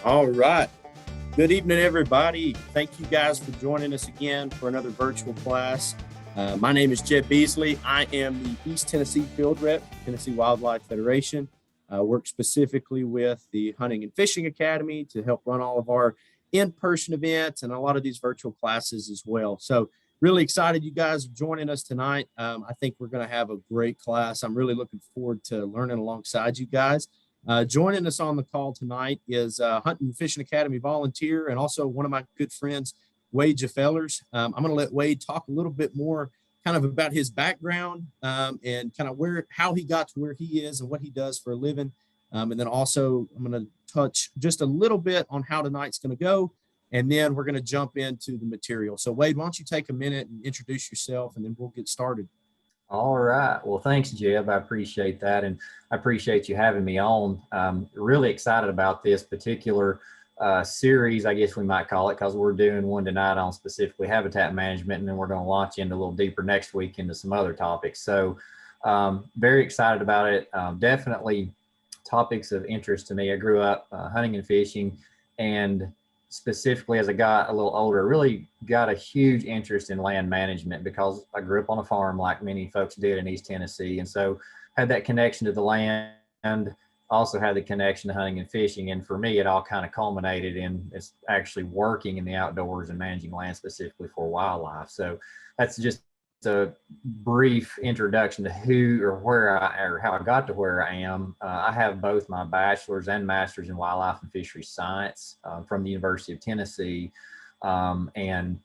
All right. Good evening, everybody. Thank you guys for joining us again for another virtual class. My name is Jed Beasley. I am the East Tennessee Field Rep, Tennessee Wildlife Federation. I work specifically with the Hunting and Fishing Academy to help run all of our in-person events and a lot of these virtual classes as well. So really excited you guys are joining us tonight. I think we're going to have a great class. I'm really looking forward to learning alongside you guys. Joining us on the call tonight is Hunting and Fishing Academy volunteer and also one of my good friends, Wade Gefellers. I'm going to let Wade talk a little bit more kind of about his background and kind of how he got to where he is and what he does for a living. And then also I'm going to touch just a little bit on how tonight's going to go. And then we're going to jump into the material. So Wade, why don't you take a minute and introduce yourself and then we'll get started. All right. Well, thanks, Jeb. I appreciate that. And I appreciate you having me on. I'm really excited about this particular series, I guess we might call it, because we're doing one tonight on specifically habitat management, and then we're going to launch into a little deeper next week into some other topics. So very excited about it. Definitely topics of interest to me. I grew up hunting and fishing, and specifically as I got a little older, really got a huge interest in land management because I grew up on a farm like many folks did in East Tennessee. And so had that connection to the land, also had the connection to hunting and fishing. And for me, it all kind of culminated in it's actually working in the outdoors and managing land specifically for wildlife. So that's just a brief introduction to who or where or how I got to where I am. I have both my bachelor's and master's in wildlife and fisheries science from the University of Tennessee. And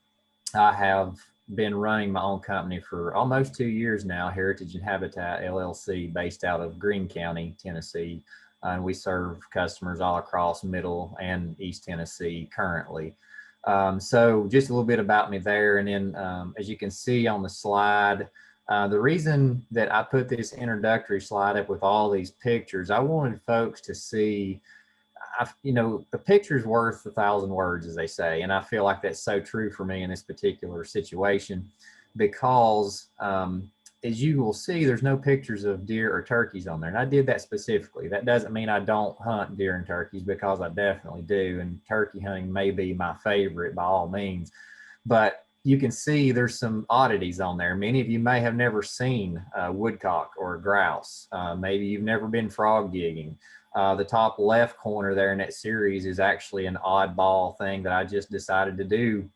I have been running my own company for almost 2 years now, Heritage and Habitat LLC, based out of Greene County, Tennessee. And we serve customers all across Middle and East Tennessee currently. So just a little bit about me there. And then as you can see on the slide, the reason that I put this introductory slide up with all these pictures, I wanted folks to see, the picture's worth 1,000 words, as they say. And I feel like that's so true for me in this particular situation because as you will see, there's no pictures of deer or turkeys on there. And I did that specifically. That doesn't mean I don't hunt deer and turkeys, because I definitely do. And turkey hunting may be my favorite by all means. But you can see there's some oddities on there. Many of you may have never seen a woodcock or a grouse. Maybe you've never been frog gigging. The top left corner there in that series is actually an oddball thing that I just decided to do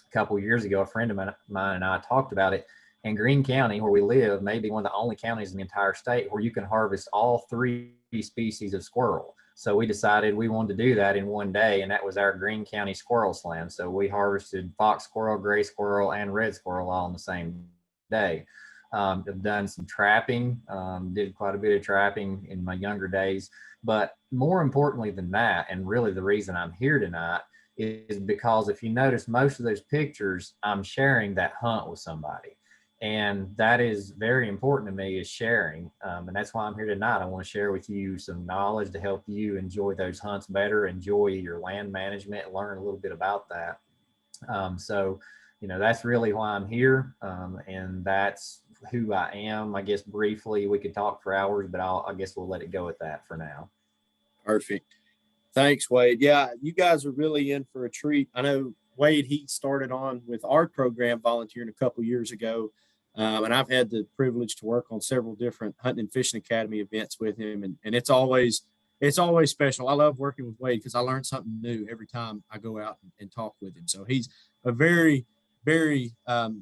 a couple of years ago. A friend of mine and I talked about it. In Greene County, where we live, may be one of the only counties in the entire state where you can harvest all 3 species of squirrel. So we decided we wanted to do that in one day, and that was our Greene County Squirrel Slam. So we harvested fox squirrel, gray squirrel, and red squirrel all on the same day. I've done some trapping, did quite a bit of trapping in my younger days. But more importantly than that, and really the reason I'm here tonight, is because if you notice most of those pictures, I'm sharing that hunt with somebody. And that is very important to me, is sharing. And that's why I'm here tonight. I want to share with you some knowledge to help you enjoy those hunts better, enjoy your land management, learn a little bit about that. So that's really why I'm here. And that's who I am. I guess briefly, we could talk for hours, but I guess we'll let it go at that for now. Perfect. Thanks, Wade. Yeah, you guys are really in for a treat. I know Wade, he started on with our program volunteering a couple years ago. And I've had the privilege to work on several different hunting and fishing academy events with him. And it's always special. I love working with Wade because I learn something new every time I go out and talk with him. So he's a very, very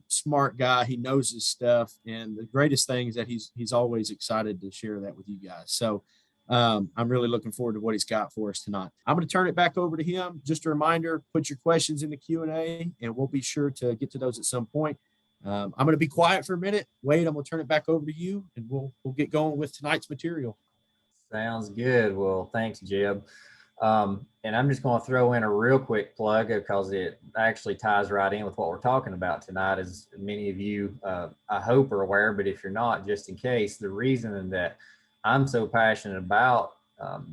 smart guy. He knows his stuff. And the greatest thing is that he's always excited to share that with you guys. So I'm really looking forward to what he's got for us tonight. I'm going to turn it back over to him. Just a reminder, put your questions in the Q&A, and we'll be sure to get to those at some point. I'm going to be quiet for a minute. Wade, I'm going to turn it back over to you, and we'll get going with tonight's material. Sounds good. Well, thanks, Jeb. And I'm just going to throw in a real quick plug because it actually ties right in with what we're talking about tonight. As many of you, I hope, are aware, but if you're not, just in case, the reason that I'm so passionate about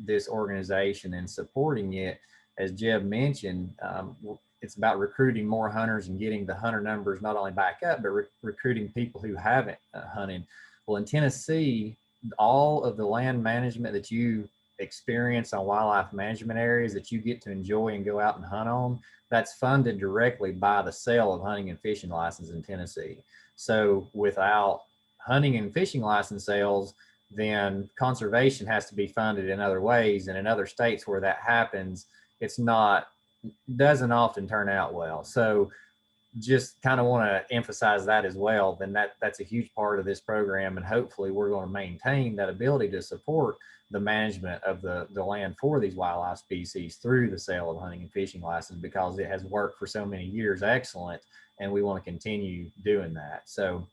this organization and supporting it, as Jeb mentioned, it's about recruiting more hunters and getting the hunter numbers not only back up, but recruiting people who haven't hunted. Well, in Tennessee, all of the land management that you experience on wildlife management areas that you get to enjoy and go out and hunt on, that's funded directly by the sale of hunting and fishing license in Tennessee. So without hunting and fishing license sales, then conservation has to be funded in other ways. And in other states where that happens, doesn't often turn out well. So just kind of want to emphasize that as well. Then that's a huge part of this program. And hopefully we're going to maintain that ability to support the management of the land for these wildlife species through the sale of hunting and fishing license, because it has worked for so many years excellent, and we want to continue doing that. So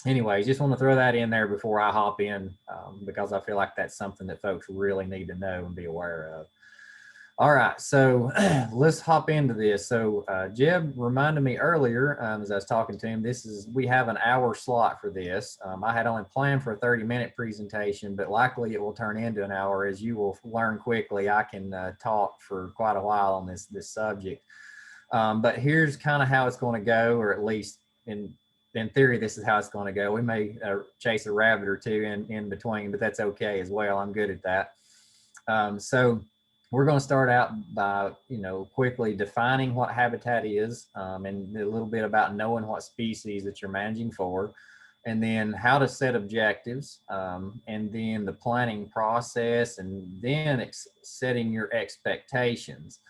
anyways, just want to throw that in there before I hop in, because I feel like that's something that folks really need to know and be aware of. All right, so let's hop into this. So Jeb reminded me earlier, as I was talking to him, we have an hour slot for this. I had only planned for a 30-minute presentation, but likely it will turn into an hour. As you will learn quickly, I can talk for quite a while on this subject. But here's kind of how it's going to go, or at least in theory, this is how it's going to go. We may chase a rabbit or two in between, but that's okay as well. I'm good at that. So we're going to start out by, quickly defining what habitat is, and a little bit about knowing what species that you're managing for, and then how to set objectives, and then the planning process, and then setting your expectations.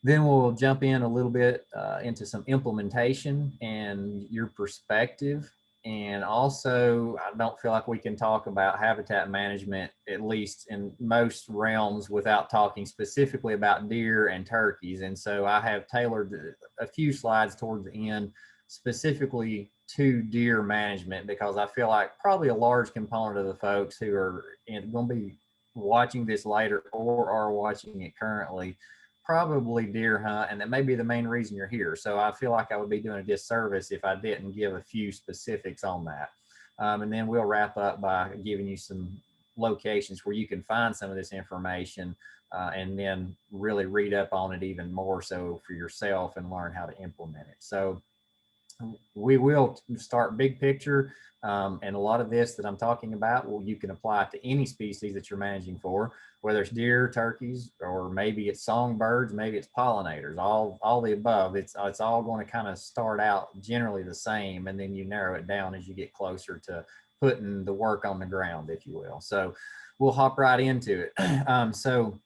Then we'll jump in a little bit into some implementation and your perspective. And also, I don't feel like we can talk about habitat management, at least in most realms, without talking specifically about deer and turkeys. And so I have tailored a few slides towards the end specifically to deer management, because I feel like probably a large component of the folks who are going to be watching this later or are watching it currently probably deer hunt, and that may be the main reason you're here. So I feel like I would be doing a disservice if I didn't give a few specifics on that. And then we'll wrap up by giving you some locations where you can find some of this information, and then really read up on it even more so for yourself and learn how to implement it. So we will start big picture, and a lot of this that I'm talking about, you can apply to any species that you're managing for, whether it's deer, turkeys, or maybe it's songbirds, maybe it's pollinators, all the above. It's all going to kind of start out generally the same, and then you narrow it down as you get closer to putting the work on the ground, if you will. So we'll hop right into it. So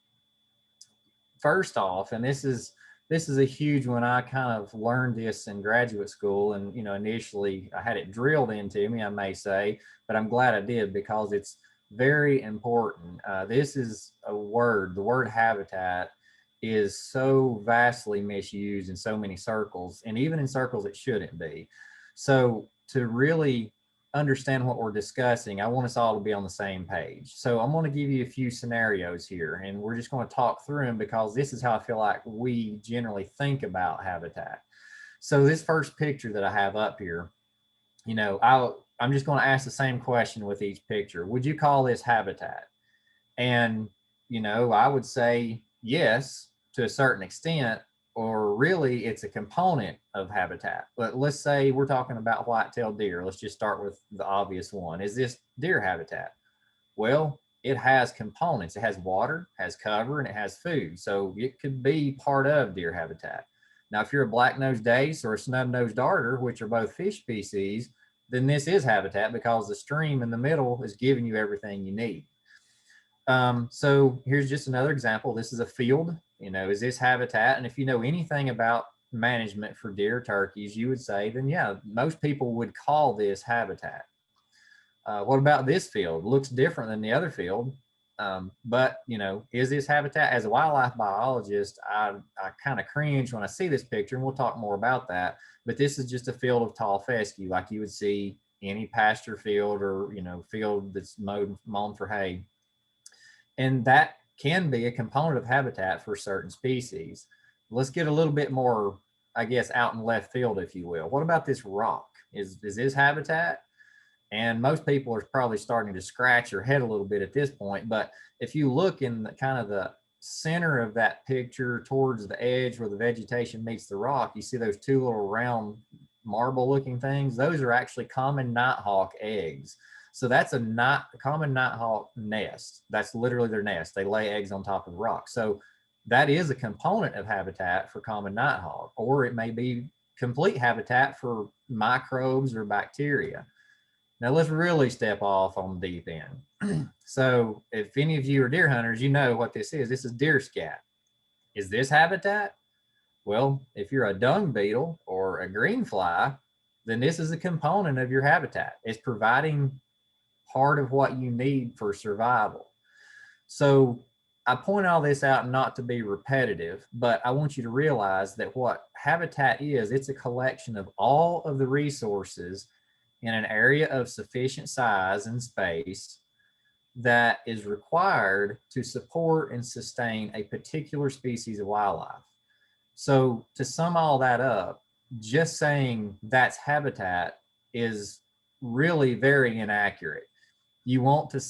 first off, and this is a huge one. I kind of learned this in graduate school, and initially I had it drilled into me, I may say, but I'm glad I did, because it's very important. This is the word habitat is so vastly misused in so many circles, and even in circles it shouldn't be. So to really understand what we're discussing, I want us all to be on the same page. So I'm going to give you a few scenarios here, and we're just going to talk through them, because this is how I feel like we generally think about habitat. So this first picture that I have up here, I'm just going to ask the same question with each picture. Would you call this habitat? And, I would say yes, to a certain extent, or really it's a component of habitat. But let's say we're talking about white-tailed deer. Let's just start with the obvious one. Is this deer habitat? Well, it has components. It has water, has cover, and it has food. So it could be part of deer habitat. Now, if you're a black-nosed dace or a snub-nosed darter, which are both fish species, then this is habitat, because the stream in the middle is giving you everything you need. So here's just another example. This is a field. Is this habitat? And if you know anything about management for deer, turkeys, you would say, then yeah, most people would call this habitat. What about this field? Looks different than the other field. But is this habitat? As a wildlife biologist, I kind of cringe when I see this picture, and we'll talk more about that. But this is just a field of tall fescue, like you would see any pasture field, or field that's mown for hay. And that can be a component of habitat for certain species. Let's get a little bit more, I guess, out in left field, if you will. What about this rock? Is this habitat? And most people are probably starting to scratch your head a little bit at this point. But if you look in the kind of the center of that picture towards the edge where the vegetation meets the rock, you see those two little round marble looking things. Those are actually common nighthawk eggs. So that's a common nighthawk nest. That's literally their nest. They lay eggs on top of the rock. So that is a component of habitat for common nighthawk, or it may be complete habitat for microbes or bacteria. Now let's really step off on the deep end. So if any of you are deer hunters, you know what this is. This is deer scat. Is this habitat? Well, if you're a dung beetle or a green fly, then this is a component of your habitat. It's providing part of what you need for survival. So I point all this out not to be repetitive, but I want you to realize that what habitat is, it's a collection of all of the resources in an area of sufficient size and space that is required to support and sustain a particular species of wildlife. So to sum all that up, just saying that's habitat is really very inaccurate. You want to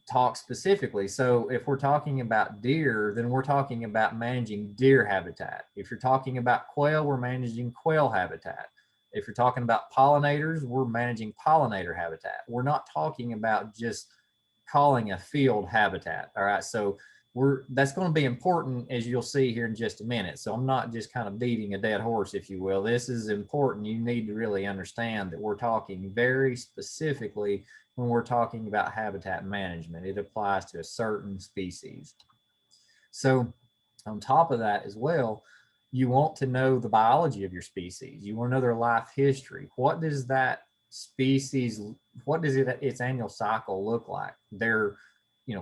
talk specifically. So if we're talking about deer, then we're talking about managing deer habitat. If you're talking about quail, we're managing quail habitat. If you're talking about pollinators, we're managing pollinator habitat. We're not talking about just calling a field habitat. All right. So that's going to be important, as you'll see here in just a minute. So I'm not just kind of beating a dead horse, if you will. This is important. You need to really understand that we're talking very specifically when we're talking about habitat management. It applies to a certain species. So on top of that as well, you want to know the biology of your species. You want to know their life history. What does that species, what does its annual cycle look like?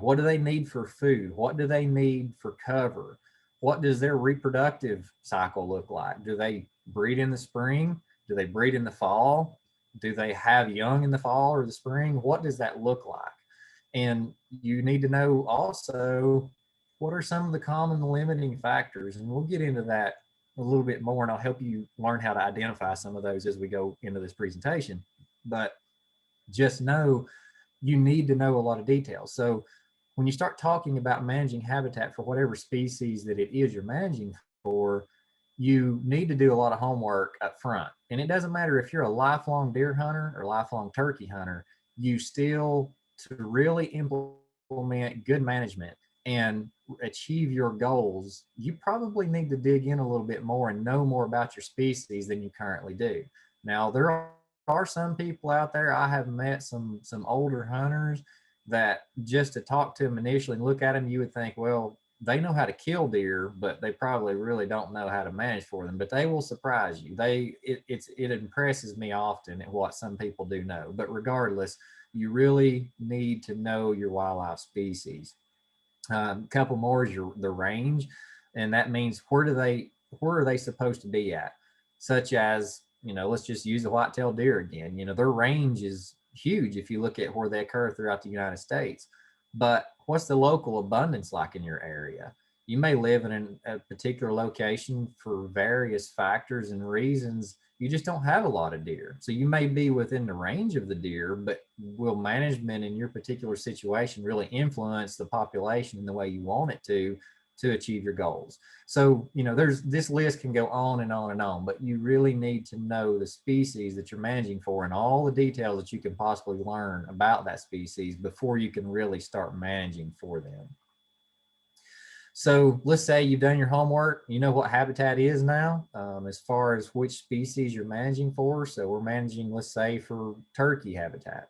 What do they need for food? What do they need for cover? What does their reproductive cycle look like? Do they breed in the spring? Do they breed in the fall? Do they have young in the fall or the spring? What does that look like? And you need to know also, what are some of the common limiting factors? And we'll get into that a little bit more, and I'll help you learn how to identify some of those as we go into this presentation. But just know, you need to know a lot of details. So when you start talking about managing habitat for whatever species that it is you're managing for, you need to do a lot of homework up front. And it doesn't matter if you're a lifelong deer hunter or lifelong turkey hunter, you still, to really implement good management and achieve your goals, you probably need to dig in a little bit more and know more about your species than you currently do. Now, there are some people out there, I have met some older hunters that just to talk to them initially and look at them, you would think, well, they know how to kill deer, but they probably really don't know how to manage for them. But they will surprise you. It impresses me often at what some people do know. But regardless, you really need to know your wildlife species. A couple more is the range, and that means where are they supposed to be at? Such as, let's just use the white-tailed deer again. Their range is huge if you look at where they occur throughout the United States. But what's the local abundance like in your area? You may live in a particular location for various factors and reasons. You just don't have a lot of deer. So you may be within the range of the deer, but will management in your particular situation really influence the population in the way you want it to achieve your goals? So, this list can go on and on and on, but you really need to know the species that you're managing for and all the details that you can possibly learn about that species before you can really start managing for them. So let's say you've done your homework, you know what habitat is now, as far as which species you're managing for. So we're managing, let's say, for turkey habitat.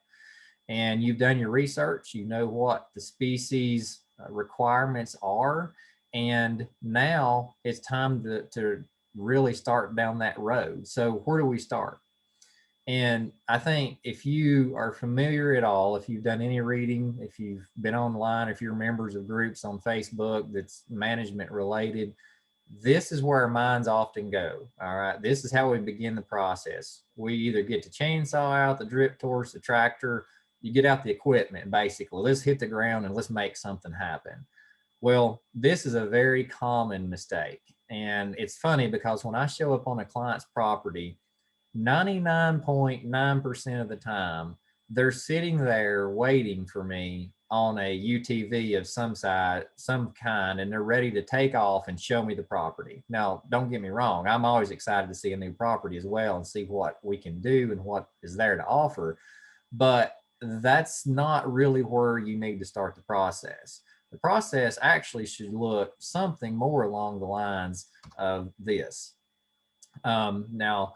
And you've done your research, you know what the species requirements are. And now it's time to really start down that road. So where do we start? And I think if you are familiar at all, if you've done any reading, if you've been online, if you're members of groups on Facebook that's management related, this is where our minds often go. All right. This is how we begin the process. We either get to chainsaw out the drip torch, the tractor, you get out the equipment, basically. Let's hit the ground and let's make something happen. Well, this is a very common mistake. And it's funny because when I show up on a client's property, 99.9% of the time, they're sitting there waiting for me on a UTV of some kind, and they're ready to take off and show me the property. Now, don't get me wrong. I'm always excited to see a new property as well and see what we can do and what is there to offer. But that's not really where you need to start the process. The process actually should look something more along the lines of this. Now,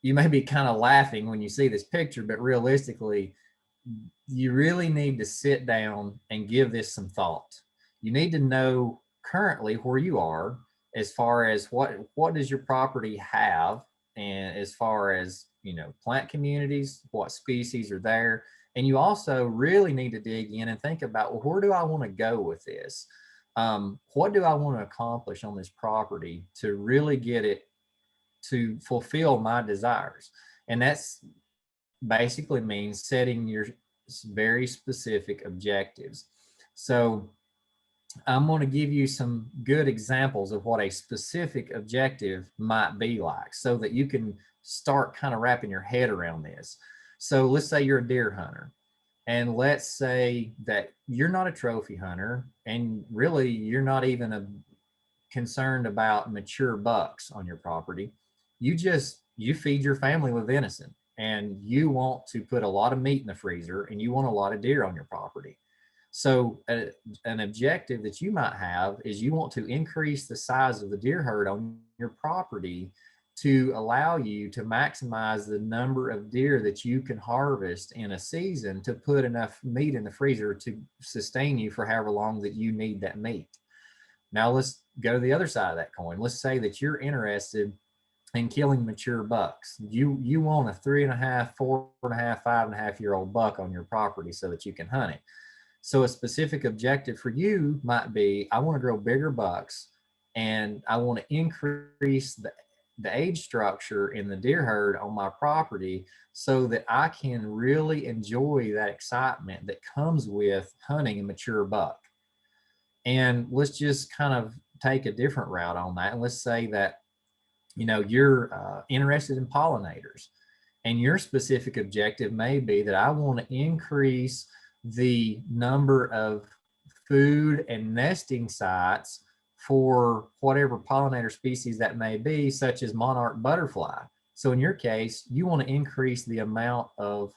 you may be kind of laughing when you see this picture, but realistically, you really need to sit down and give this some thought. You need to know currently where you are as far as what does your property have, and as far as, you know, plant communities, what species are there. And you also really need to dig in and think about, well, where do I want to go with this? What do I want to accomplish on this property to really get it to fulfill my desires? And that's basically means setting your very specific objectives. So I'm going to give you some good examples of what a specific objective might be like, so that you can start kind of wrapping your head around this. So let's say you're a deer hunter, and let's say that you're not a trophy hunter, and really you're not even concerned about mature bucks on your property. You feed your family with venison, and you want to put a lot of meat in the freezer, and you want a lot of deer on your property. So an objective that you might have is you want to increase the size of the deer herd on your property to allow you to maximize the number of deer that you can harvest in a season to put enough meat in the freezer to sustain you for however long that you need that meat. Now let's go to the other side of that coin. Let's say that you're interested in killing mature bucks. You want a 3.5, 4.5, 5.5-year-old buck on your property so that you can hunt it. So a specific objective for you might be, I want to grow bigger bucks, and I want to increase the age structure in the deer herd on my property so that I can really enjoy that excitement that comes with hunting a mature buck. And let's just kind of take a different route on that. And let's say that, you know, you're interested in pollinators, and your specific objective may be that I want to increase the number of food and nesting sites for whatever pollinator species that may be, such as monarch butterfly. So in your case, you want to increase the amount of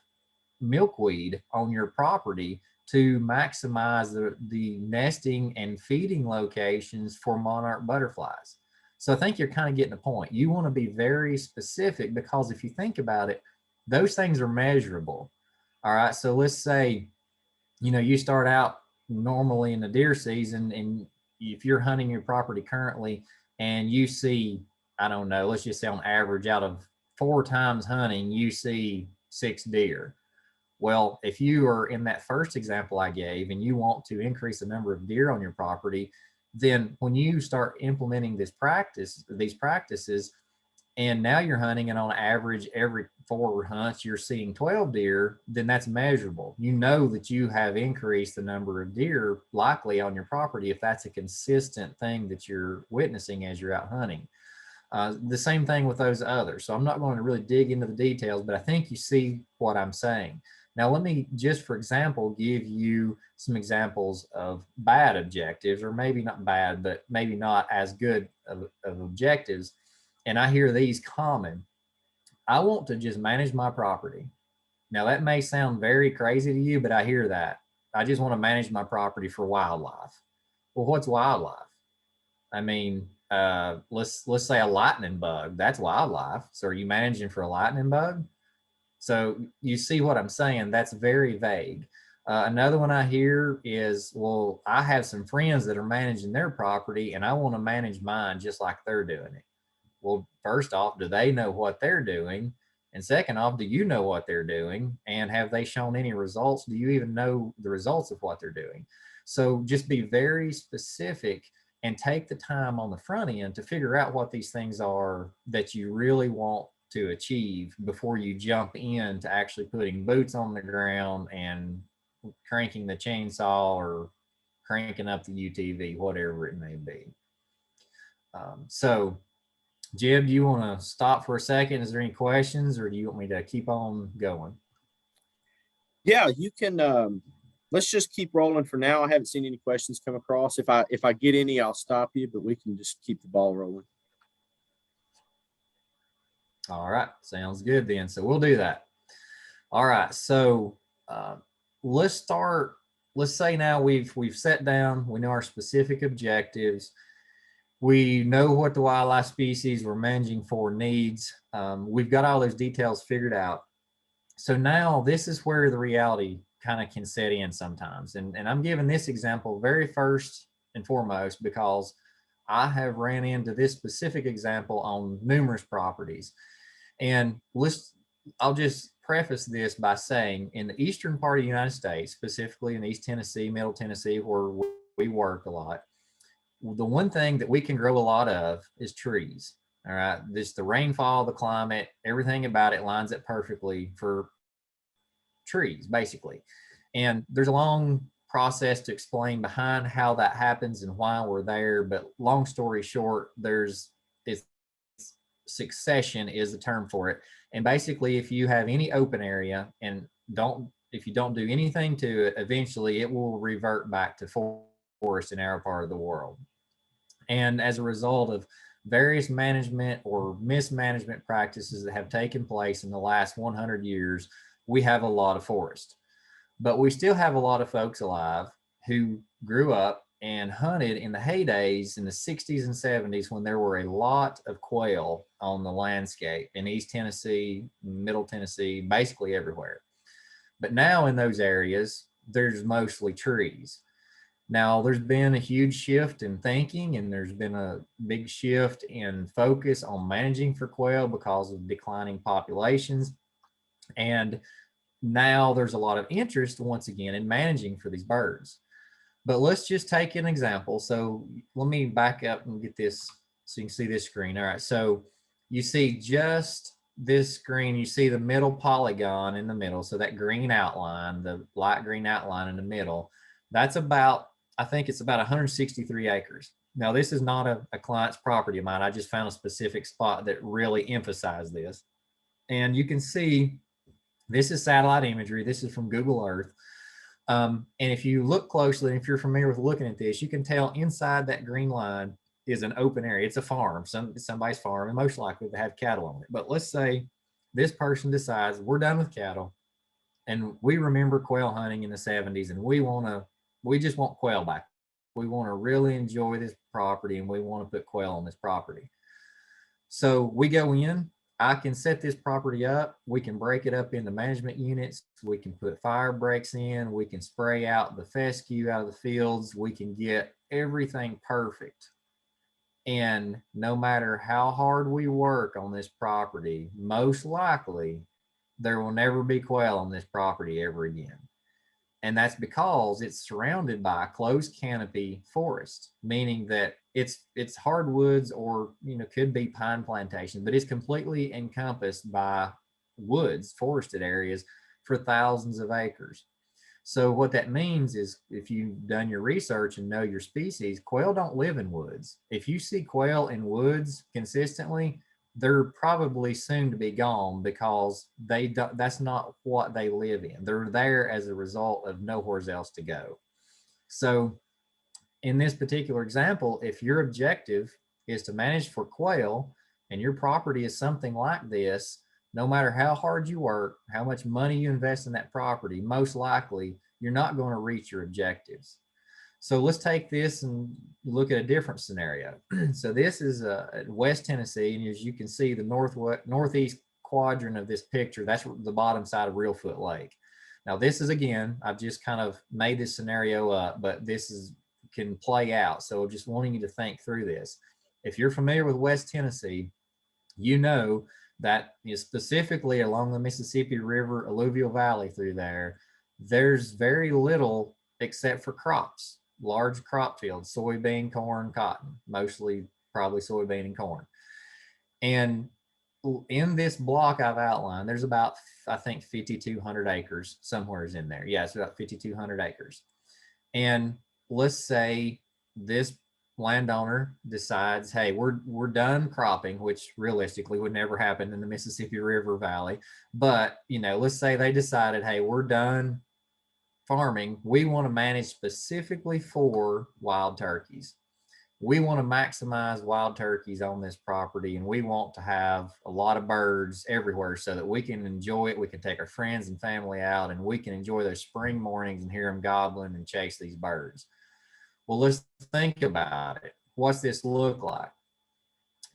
milkweed on your property to maximize the nesting and feeding locations for monarch butterflies. So I think you're kind of getting the point. You want to be very specific, because if you think about it, those things are measurable. All right. So let's say, you know, you start out normally in the deer season, and if you're hunting your property currently and you see, I don't know, let's just say on average out of 4 times hunting, you see 6 deer. Well, if you are in that first example I gave and you want to increase the number of deer on your property, then when you start implementing these practices, and now you're hunting, and on average every 4 hunts you're seeing 12 deer, then that's measurable. You know that you have increased the number of deer likely on your property if that's a consistent thing that you're witnessing as you're out hunting. The same thing with those others. So I'm not going to really dig into the details, but I think you see what I'm saying. Now, let me just, for example, give you some examples of bad objectives, or maybe not bad, but maybe not as good of objectives. And I hear these common. I want to just manage my property. Now, that may sound very crazy to you, but I hear that. I just want to manage my property for wildlife. Well, what's wildlife? I mean, let's say a lightning bug. That's wildlife. So are you managing for a lightning bug? So you see what I'm saying? That's very vague. Another one I hear is, well, I have some friends that are managing their property, and I want to manage mine just like they're doing it. Well, first off, do they know what they're doing? And second off, do you know what they're doing? And have they shown any results? Do you even know the results of what they're doing? So just be very specific and take the time on the front end to figure out what these things are that you really want to achieve before you jump in to actually putting boots on the ground and cranking the chainsaw or cranking up the UTV, whatever it may be. So Jeb, do you want to stop for a second? Is there any questions, or do you want me to keep on going? Yeah, you can. Let's just keep rolling for now. I haven't seen any questions come across. If I get any, I'll stop you, but we can just keep the ball rolling. All right, sounds good then. So we'll do that. All right, so let's say now we've sat down, we know our specific objectives, we know what the wildlife species we're managing for needs. We've got all those details figured out. So now this is where the reality kind of can set in sometimes. And I'm giving this example very first and foremost because I have ran into this specific example on numerous properties. And I'll just preface this by saying in the eastern part of the United States, specifically in East Tennessee, Middle Tennessee, where we work a lot, the one thing that we can grow a lot of is trees. All right. This, the rainfall, the climate, everything about it lines up perfectly for trees, basically. And there's a long process to explain behind how that happens and why we're there. But long story short, it's succession is the term for it. And basically, if you have any open area and if you don't do anything to it, eventually it will revert back to forest in our part of the world. And as a result of various management or mismanagement practices that have taken place in the last 100 years, we have a lot of forest. But we still have a lot of folks alive who grew up and hunted in the heydays in the 60s and 70s when there were a lot of quail on the landscape in East Tennessee, Middle Tennessee, basically everywhere. But now in those areas, there's mostly trees. Now, there's been a huge shift in thinking, and there's been a big shift in focus on managing for quail because of declining populations. And now there's a lot of interest, once again, in managing for these birds. But let's just take an example. So let me back up and get this so you can see this screen. All right, so you see just this screen, you see the middle polygon in the middle. So that green outline, the light green outline in the middle, that's about, I think it's about 163 acres. Now, this is not a client's property of mine. I just found a specific spot that really emphasized this. And you can see this is satellite imagery. This is from Google Earth. And if you look closely, if you're familiar with looking at this, you can tell inside that green line is an open area. It's a farm, somebody's farm, and most likely they have cattle on it. But let's say this person decides we're done with cattle and we remember quail hunting in the 70s and we just want quail back. We want to really enjoy this property and we want to put quail on this property. So we go in, I can set this property up. We can break it up into management units. We can put fire breaks in. We can spray out the fescue out of the fields. We can get everything perfect. And no matter how hard we work on this property, most likely there will never be quail on this property ever again. And that's because it's surrounded by a closed canopy forest, meaning that it's hardwoods or could be pine plantations, but it's completely encompassed by woods, forested areas for thousands of acres. So what that means is if you've done your research and know your species, quail don't live in woods. If you see quail in woods consistently, they're probably soon to be gone because that's not what they live in. They're there as a result of nowhere else to go. So in this particular example, if your objective is to manage for quail and your property is something like this, no matter how hard you work, how much money you invest in that property, most likely you're not going to reach your objectives. So let's take this and look at a different scenario. So this is West Tennessee, and as you can see, the northeast quadrant of this picture, that's the bottom side of Reelfoot Lake. Now this is, again, I've just kind of made this scenario up, but can play out. So I'm just wanting you to think through this. If you're familiar with West Tennessee, you know that specifically along the Mississippi River alluvial valley through there, there's very little except for crops. Large crop fields, soybean, corn, cotton, mostly probably soybean and corn. And in this block I've outlined, there's about, I think, 5,200 acres, somewhere is in there. Yeah, it's about 5,200 acres. And let's say this landowner decides, hey, we're done cropping, which realistically would never happen in the Mississippi River Valley. But, let's say they decided, hey, we're done farming, we want to manage specifically for wild turkeys. we want to maximize wild turkeys on this property, and we want to have a lot of birds everywhere so that we can enjoy it. We can take our friends and family out, and we can enjoy those spring mornings and hear them gobbling and chase these birds. Well, let's think about it. What's this look like?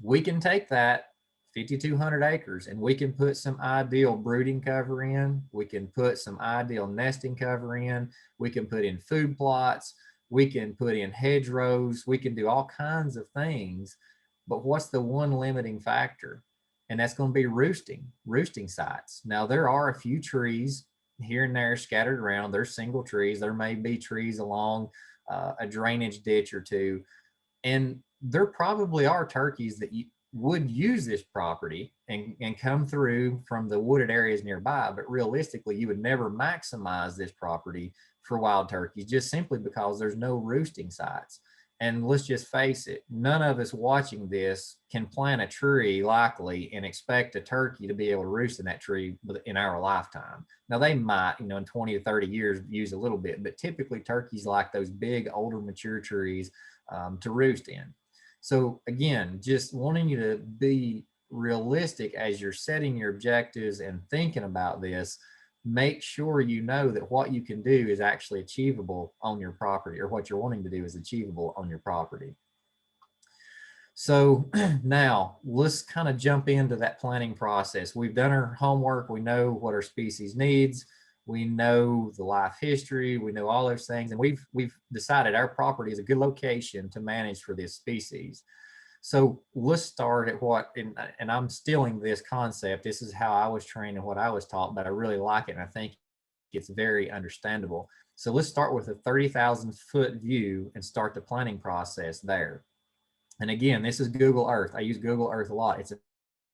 We can take that 5,200 acres and we can put some ideal brooding cover in. We can put some ideal nesting cover in. We can put in food plots. We can put in hedgerows. We can do all kinds of things. But what's the one limiting factor? And that's going to be roosting sites. Now, there are a few trees here and there scattered around. There's single trees. There may be trees along a drainage ditch or two. And there probably are turkeys that would use this property and come through from the wooded areas nearby, but realistically, you would never maximize this property for wild turkeys just simply because there's no roosting sites. And let's just face it, none of us watching this can plant a tree likely and expect a turkey to be able to roost in that tree in our lifetime. Now they might, in 20 to 30 years use a little bit, but typically turkeys like those big older mature trees to roost in. So again, just wanting you to be realistic as you're setting your objectives and thinking about this. Make sure you know that what you can do is actually achievable on your property, or what you're wanting to do is achievable on your property. So now let's kind of jump into that planning process. We've done our homework. We know what our species needs. We know the life history. We know all those things. And we've decided our property is a good location to manage for this species. So let's start at and I'm stealing this concept. This is how I was trained and what I was taught, but I really like it. And I think it's very understandable. So let's start with a 30,000 foot view and start the planning process there. And again, this is Google Earth. I use Google Earth a lot. It's a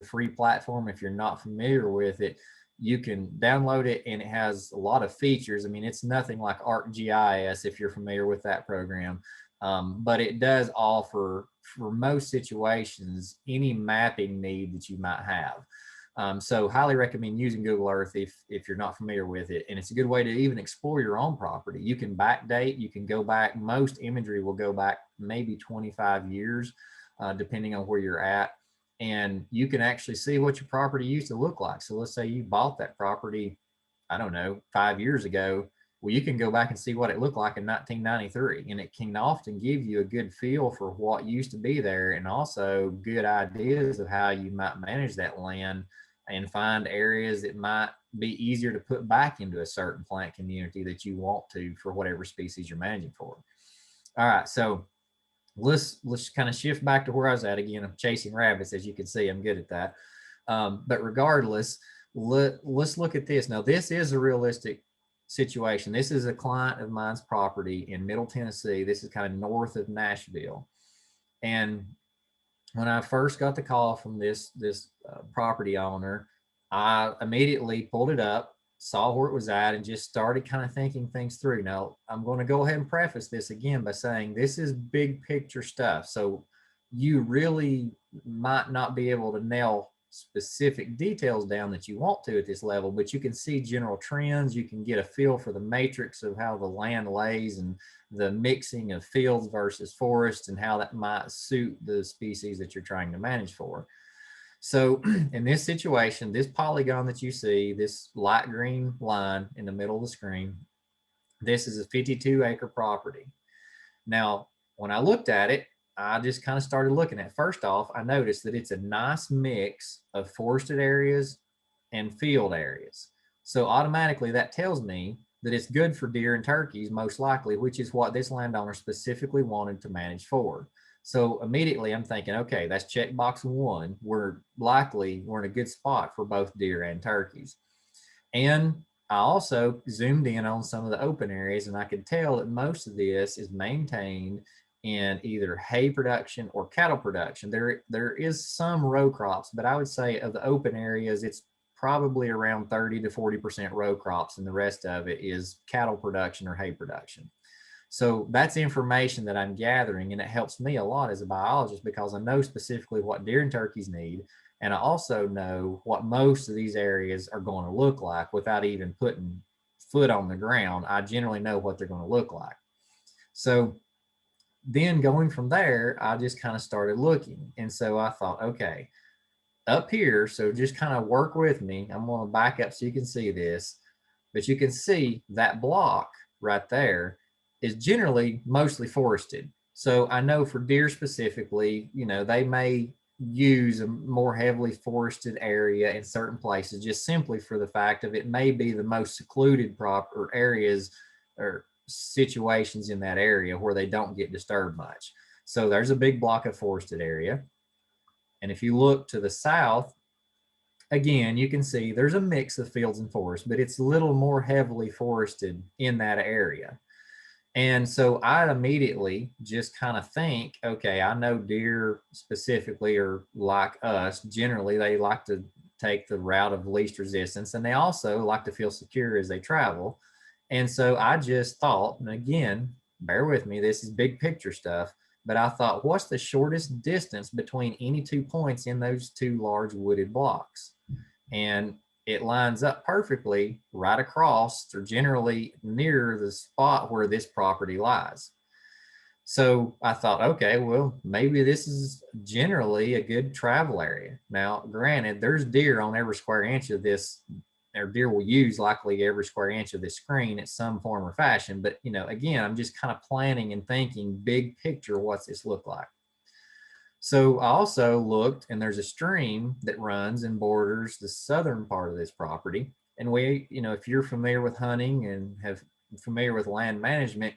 free platform. If you're not familiar with it, you can download it, and it has a lot of features. I mean, it's nothing like ArcGIS if you're familiar with that program. But it does offer, for most situations, any mapping need that you might have. So highly recommend using Google Earth if you're not familiar with it. And it's a good way to even explore your own property. You can backdate, you can go back. Most imagery will go back maybe 25 years, depending on where you're at. And you can actually see what your property used to look like. So let's say you bought that property, I don't know, 5 years ago. Well, you can go back and see what it looked like in 1993, and it can often give you a good feel for what used to be there, and also good ideas of how you might manage that land and find areas that might be easier to put back into a certain plant community that you want to for whatever species you're managing for. All right, so let's kind of shift back to where I was at again. I'm chasing rabbits, as you can see. I'm good at that. But regardless, let's look at this. Now, this is a realistic situation. This is a client of mine's property in Middle Tennessee. This is kind of north of Nashville. And when I first got the call from this property owner, I immediately pulled it up, saw where it was at, and just started kind of thinking things through. Now, I'm going to go ahead and preface this again by saying this is big picture stuff. So you really might not be able to nail specific details down that you want to at this level, but you can see general trends. You can get a feel for the matrix of how the land lays and the mixing of fields versus forests and how that might suit the species that you're trying to manage for. So in this situation, this polygon that you see, this light green line in the middle of the screen, this is a 52-acre property. Now, when I looked at it, I just kind of started looking at, first off, I noticed that it's a nice mix of forested areas and field areas. So automatically that tells me that it's good for deer and turkeys, most likely, which is what this landowner specifically wanted to manage for. So immediately I'm thinking, okay, that's checkbox 1. We're in a good spot for both deer and turkeys. And I also zoomed in on some of the open areas, and I could tell that most of this is maintained in either hay production or cattle production. There is some row crops, but I would say of the open areas, it's probably around 30 to 40% row crops, and the rest of it is cattle production or hay production. So that's information that I'm gathering, and it helps me a lot as a biologist because I know specifically what deer and turkeys need. And I also know what most of these areas are going to look like without even putting foot on the ground. I generally know what they're going to look like. So then going from there, I just kind of started looking. And so I thought, okay, up here, so just kind of work with me. I'm going to back up so you can see this, but you can see that block right there is generally mostly forested. So I know for deer specifically, they may use a more heavily forested area in certain places just simply for the fact of it may be the most secluded proper areas or situations in that area where they don't get disturbed much. So there's a big block of forested area. And if you look to the south, again, you can see there's a mix of fields and forest, but it's a little more heavily forested in that area. And so I immediately just kind of think, okay, I know deer specifically are like us. Generally, they like to take the route of least resistance, and they also like to feel secure as they travel. And so I just thought, and again, bear with me, this is big picture stuff, but I thought, what's the shortest distance between any 2 points in those two large wooded blocks? And it lines up perfectly right across or generally near the spot where this property lies. So I thought, okay, well, maybe this is generally a good travel area. Now, granted, there's deer on every square inch of this, or deer will use likely every square inch of this screen in some form or fashion. But, again, I'm just kind of planning and thinking big picture, what's this look like? So I also looked, and there's a stream that runs and borders the southern part of this property. And we, if you're familiar with hunting and have familiar with land management,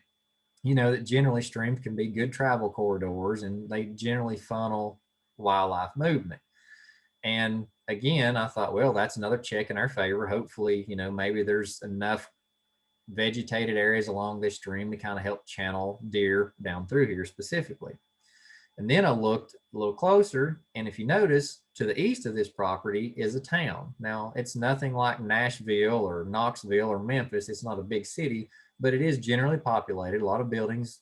that generally streams can be good travel corridors and they generally funnel wildlife movement. And again, I thought, well, that's another check in our favor. Hopefully, maybe there's enough vegetated areas along this stream to kind of help channel deer down through here specifically. And then I looked a little closer, and if you notice, to the east of this property is a town. Now, it's nothing like Nashville or Knoxville or Memphis. It's not a big city, but it is generally populated, a lot of buildings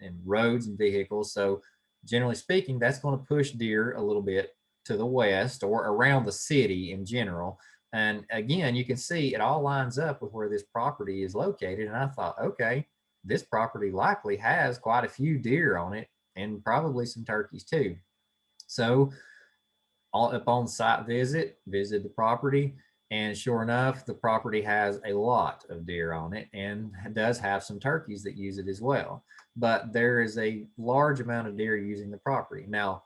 and roads and vehicles. So generally speaking, that's going to push deer a little bit to the west or around the city in general. And again, you can see it all lines up with where this property is located. And I thought, okay, this property likely has quite a few deer on it and probably some turkeys too. So upon site visited the property, and sure enough, the property has a lot of deer on it and does have some turkeys that use it as well. But there is a large amount of deer using the property. Now,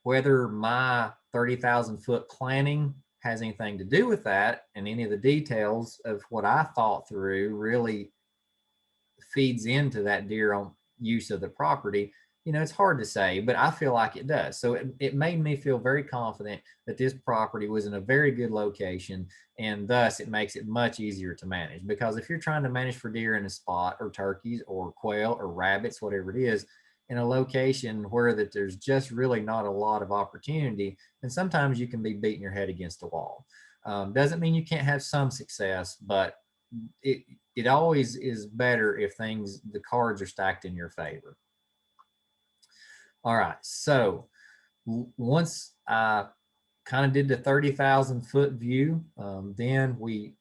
whether my 30,000 foot planning has anything to do with that and any of the details of what I thought through really feeds into that deer on use of the property, it's hard to say, but I feel like it does. So it made me feel very confident that this property was in a very good location, and thus it makes it much easier to manage. Because if you're trying to manage for deer in a spot, or turkeys or quail or rabbits, whatever it is, in a location where that there's just really not a lot of opportunity, then sometimes you can be beating your head against the wall. Doesn't mean you can't have some success, but it always is better if the cards are stacked in your favor. All right, so once I kind of did the 30,000 foot view, then we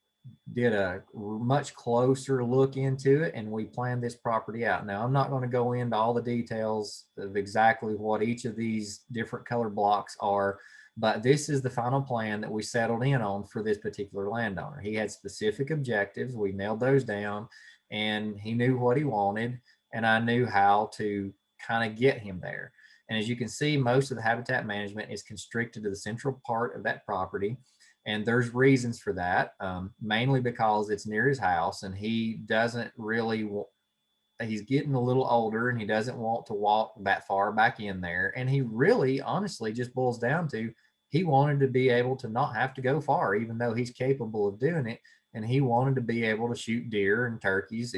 did a much closer look into it, and we planned this property out. Now, I'm not going to go into all the details of exactly what each of these different color blocks are, but this is the final plan that we settled in on for this particular landowner. He had specific objectives. We nailed those down, and he knew what he wanted, and I knew how to kind of get him there. And as you can see, most of the habitat management is constricted to the central part of that property. And there's reasons for that, mainly because it's near his house, and he doesn't really, he's getting a little older and he doesn't want to walk that far back in there. And he really, honestly, just boils down to, he wanted to be able to not have to go far, even though he's capable of doing it. And he wanted to be able to shoot deer and turkeys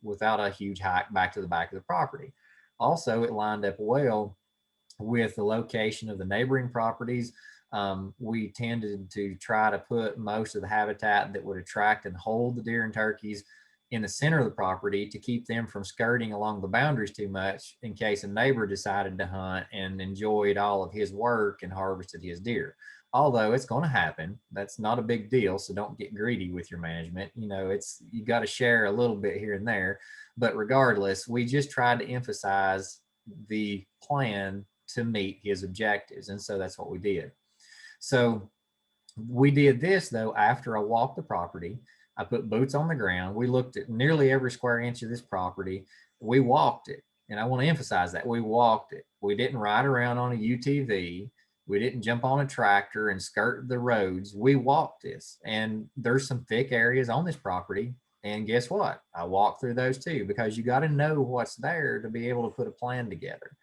without a huge hike back to the back of the property. Also, it lined up well with the location of the neighboring properties. We tended to try to put most of the habitat that would attract and hold the deer and turkeys in the center of the property to keep them from skirting along the boundaries too much in case a neighbor decided to hunt and enjoyed all of his work and harvested his deer. although it's going to happen. That's not a big deal. So don't get greedy with your management. You got to share a little bit here and there. But regardless, we just tried to emphasize the plan to meet his objectives. And so that's what we did. So we did this though after I walked the property. I put boots on the ground. We looked at nearly every square inch of this property. We walked it. And I want to emphasize that we walked it. We didn't ride around on a UTV. We didn't jump on a tractor and skirt the roads. We walked this. And there's some thick areas on this property. And guess what? I walked through those too, because you got to know what's there to be able to put a plan together.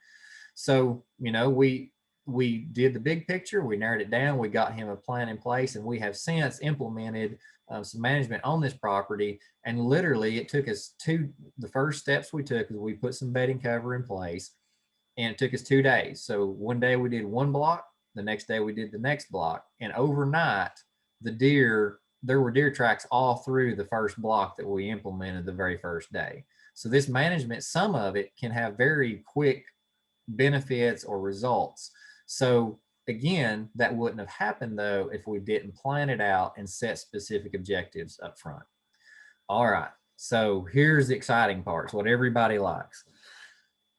So, we did the big picture, we narrowed it down, we got him a plan in place, and we have since implemented some management on this property. And literally it took us the first steps we took is we put some bedding cover in place, and it took us 2 days. So one day we did one block, the next day we did the next block, and overnight there were deer tracks all through the first block that we implemented the very first day. So this management, some of it can have very quick benefits or results. So again, that wouldn't have happened though if we didn't plan it out and set specific objectives up front. All right, so here's the exciting parts, what everybody likes.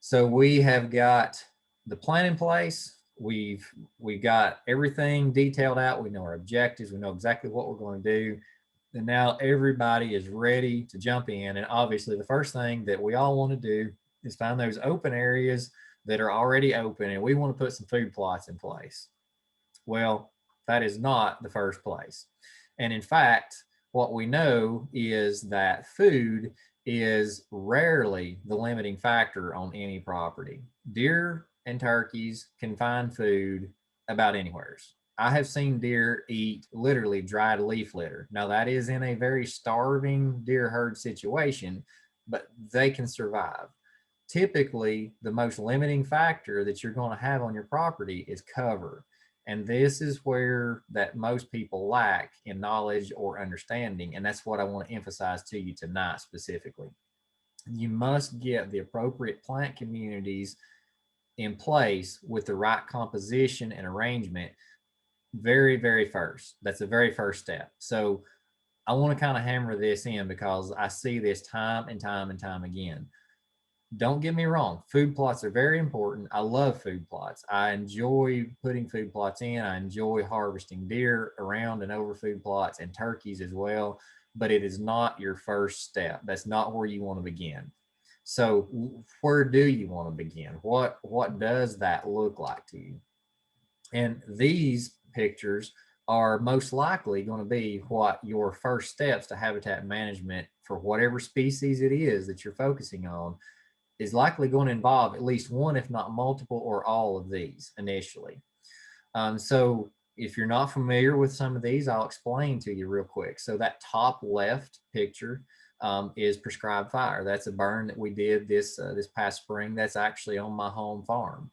So we have got the plan in place. We've got everything detailed out. We know our objectives. We know exactly what we're going to do. And now everybody is ready to jump in. And obviously the first thing that we all want to do is find those open areas that are already open, and we want to put some food plots in place. Well, that is not the first place. And in fact, what we know is that food is rarely the limiting factor on any property. Deer and turkeys can find food about anywhere. I have seen deer eat literally dried leaf litter. Now that is in a very starving deer herd situation, but they can survive. Typically, the most limiting factor that you're going to have on your property is cover. And this is where that most people lack in knowledge or understanding. And that's what I want to emphasize to you tonight specifically. You must get the appropriate plant communities in place with the right composition and arrangement very, very first. That's the very first step. So I want to kind of hammer this in because I see this time and time and time again. Don't get me wrong, food plots are very important. I love food plots. I enjoy putting food plots in. I enjoy harvesting deer around and over food plots and turkeys as well, but it is not your first step. That's not where you want to begin. So where do you want to begin? What does that look like to you? And these pictures are most likely going to be what your first steps to habitat management for whatever species it is that you're focusing on is likely going to involve at least one, if not multiple, or all of these initially. So if you're not familiar with some of these, I'll explain to you real quick. So that top left picture is prescribed fire. That's a burn that we did this past spring. That's actually on my home farm.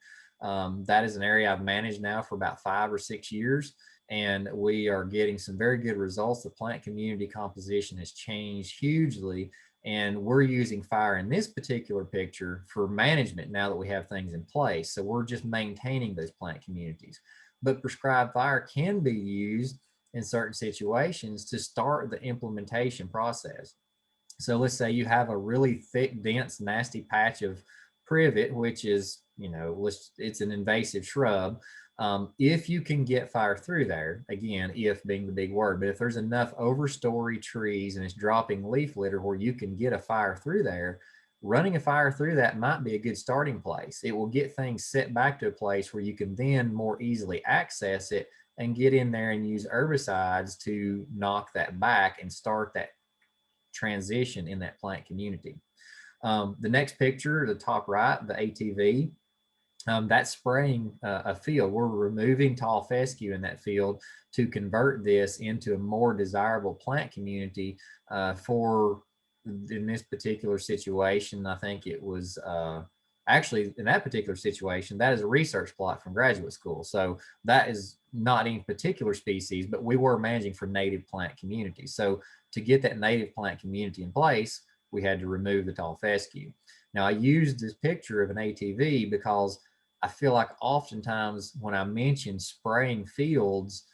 That is an area I've managed now for about 5 or 6 years, and we are getting some very good results. The plant community composition has changed hugely, and we're using fire in this particular picture for management now that we have things in place. So we're just maintaining those plant communities. But prescribed fire can be used in certain situations to start the implementation process. So let's say you have a really thick, dense, nasty patch of privet, which is, it's an invasive shrub. If you can get fire through there, again, if being the big word, but if there's enough overstory trees and it's dropping leaf litter where you can get a fire through there, running a fire through that might be a good starting place. It will get things set back to a place where you can then more easily access it and get in there and use herbicides to knock that back and start that transition in that plant community. The next picture, the top right, the ATV, that's spraying a field. We're removing tall fescue in that field to convert this into a more desirable plant community for, in this particular situation, I think it was actually in that particular situation, that is a research plot from graduate school. So that is not any particular species, but we were managing for native plant communities. So to get that native plant community in place, we had to remove the tall fescue. Now I used this picture of an ATV because I feel like oftentimes when I mention spraying fields,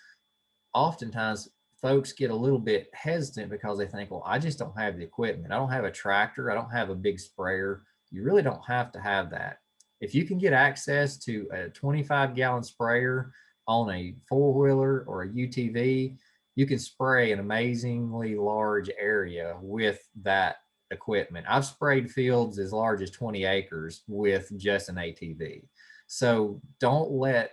oftentimes folks get a little bit hesitant because they think, well, I just don't have the equipment. I don't have a tractor. I don't have a big sprayer. You really don't have to have that. If you can get access to a 25-gallon sprayer on a four-wheeler or a UTV, you can spray an amazingly large area with that equipment. I've sprayed fields as large as 20 acres with just an ATV. So don't let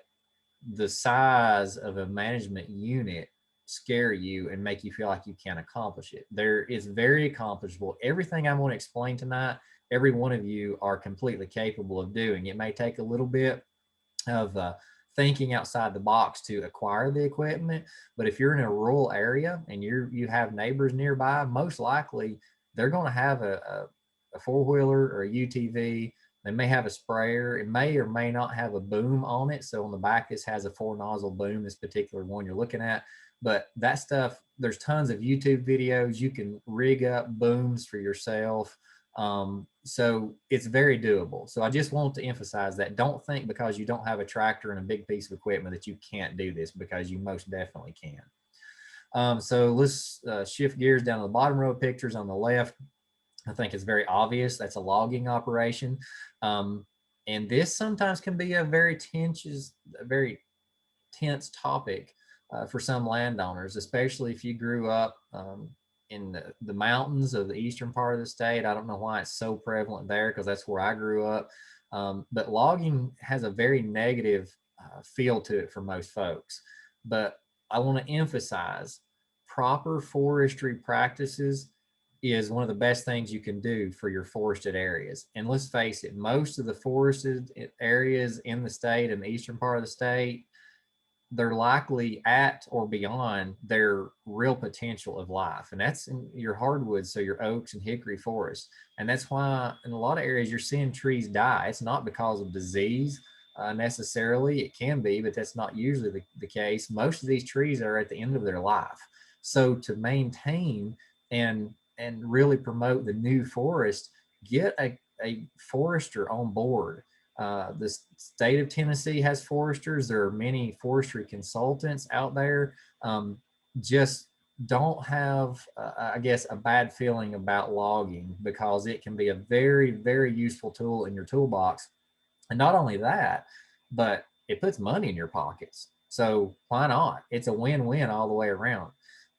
the size of a management unit scare you and make you feel like you can't accomplish it. There is very accomplishable. Everything I'm going to explain tonight, every one of you are completely capable of doing. It may take a little bit of thinking outside the box to acquire the equipment, but if you're in a rural area and you have neighbors nearby, most likely they're going to have a four-wheeler or a UTV. They may have a sprayer. It may or may not have a boom on it. So on the back, this has a 4-nozzle boom, this particular one you're looking at. But that stuff, there's tons of YouTube videos. You can rig up booms for yourself. So it's very doable. So I just want to emphasize that. Don't think because you don't have a tractor and a big piece of equipment that you can't do this, because you most definitely can. So let's shift gears down to the bottom row of pictures on the left. I think it's very obvious that's a logging operation. And this sometimes can be a very tense topic for some landowners, especially if you grew up in the mountains of the eastern part of the state. I don't know why it's so prevalent there, because that's where I grew up. But logging has a very negative feel to it for most folks. But I want to emphasize proper forestry practices is one of the best things you can do for your forested areas. And let's face it, most of the forested areas in the state and the eastern part of the state, they're likely at or beyond their real potential of life. And that's in your hardwoods, so your oaks and hickory forests. And that's why in a lot of areas you're seeing trees die. It's not because of disease necessarily. It can be, but that's not usually the case. Most of these trees are at the end of their life. So to maintain and really promote the new forest, get a forester on board. The state of Tennessee has foresters. There are many forestry consultants out there. Just don't have, I guess, a bad feeling about logging, because it can be a very, very useful tool in your toolbox. And not only that, but it puts money in your pockets. So why not? It's a win-win all the way around.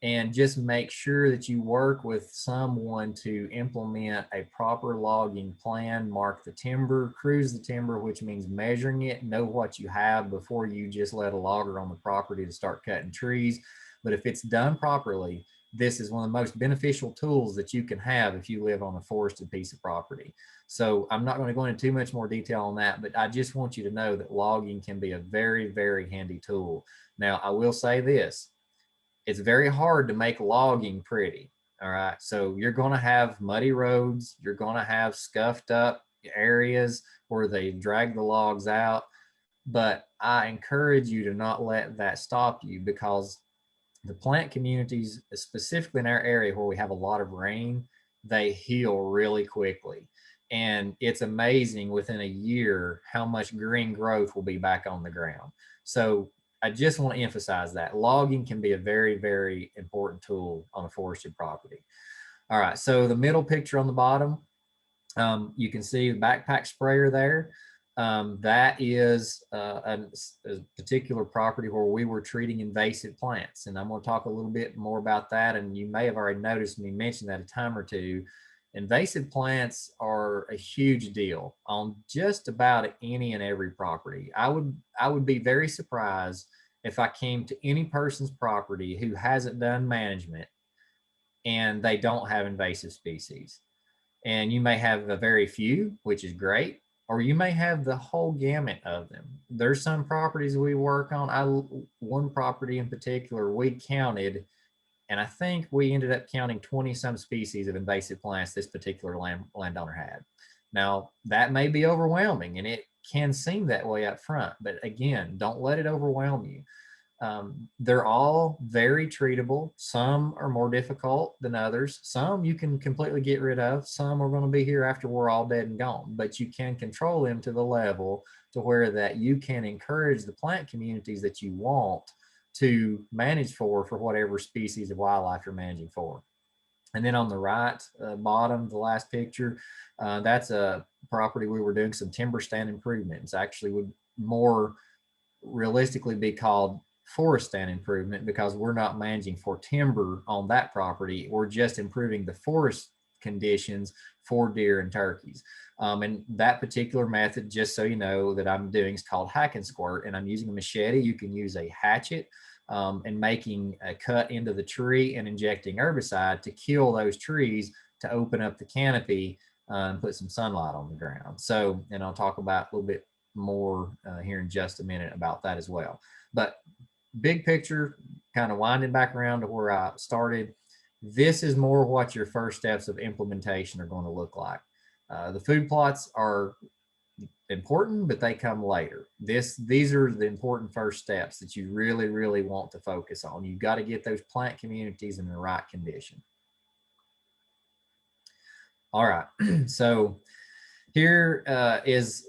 And just make sure that you work with someone to implement a proper logging plan, mark the timber, cruise the timber, which means measuring it, know what you have before you just let a logger on the property to start cutting trees. But if it's done properly, this is one of the most beneficial tools that you can have if you live on a forested piece of property. So I'm not going to go into too much more detail on that, but I just want you to know that logging can be a very, very handy tool. Now, I will say this. It's very hard to make logging pretty. All right. So you're going to have muddy roads. You're going to have scuffed up areas where they drag the logs out. But I encourage you to not let that stop you, because the plant communities, specifically in our area where we have a lot of rain, they heal really quickly. And it's amazing within a year how much green growth will be back on the ground. So I just want to emphasize that logging can be a very, very important tool on a forested property. All right, so the middle picture on the bottom, you can see the backpack sprayer there. That is a particular property where we were treating invasive plants. And I'm going to talk a little bit more about that. And you may have already noticed me mention that a time or two. Invasive plants are a huge deal on just about any and every property. I would be very surprised if I came to any person's property who hasn't done management and they don't have invasive species. And you may have a very few, which is great, or you may have the whole gamut of them. There's some properties we work on. One property in particular, we counted, and I think we ended up counting 20 some species of invasive plants this particular landowner had. Now, that may be overwhelming, and it can seem that way up front, but again, don't let it overwhelm you. They're all very treatable. Some are more difficult than others. Some you can completely get rid of. Some are going to be here after we're all dead and gone, but you can control them to the level to where that you can encourage the plant communities that you want to manage for whatever species of wildlife you're managing for. And then on the right bottom, the last picture, that's a property we were doing some timber stand improvements. Actually would more realistically be called forest stand improvement, because we're not managing for timber on that property. We're just improving the forest conditions for deer and turkeys. And that particular method, just so you know, that I'm doing is called hack and squirt, and I'm using a machete. You can use a hatchet and making a cut into the tree and injecting herbicide to kill those trees to open up the canopy and put some sunlight on the ground. So, and I'll talk about a little bit more here in just a minute about that as well. But big picture, kind of winding back around to where I started, this is more what your first steps of implementation are going to look like. The food plots are important, but they come later. These are the important first steps that you really want to focus on. You've got to get those plant communities in the right condition. All right, so here is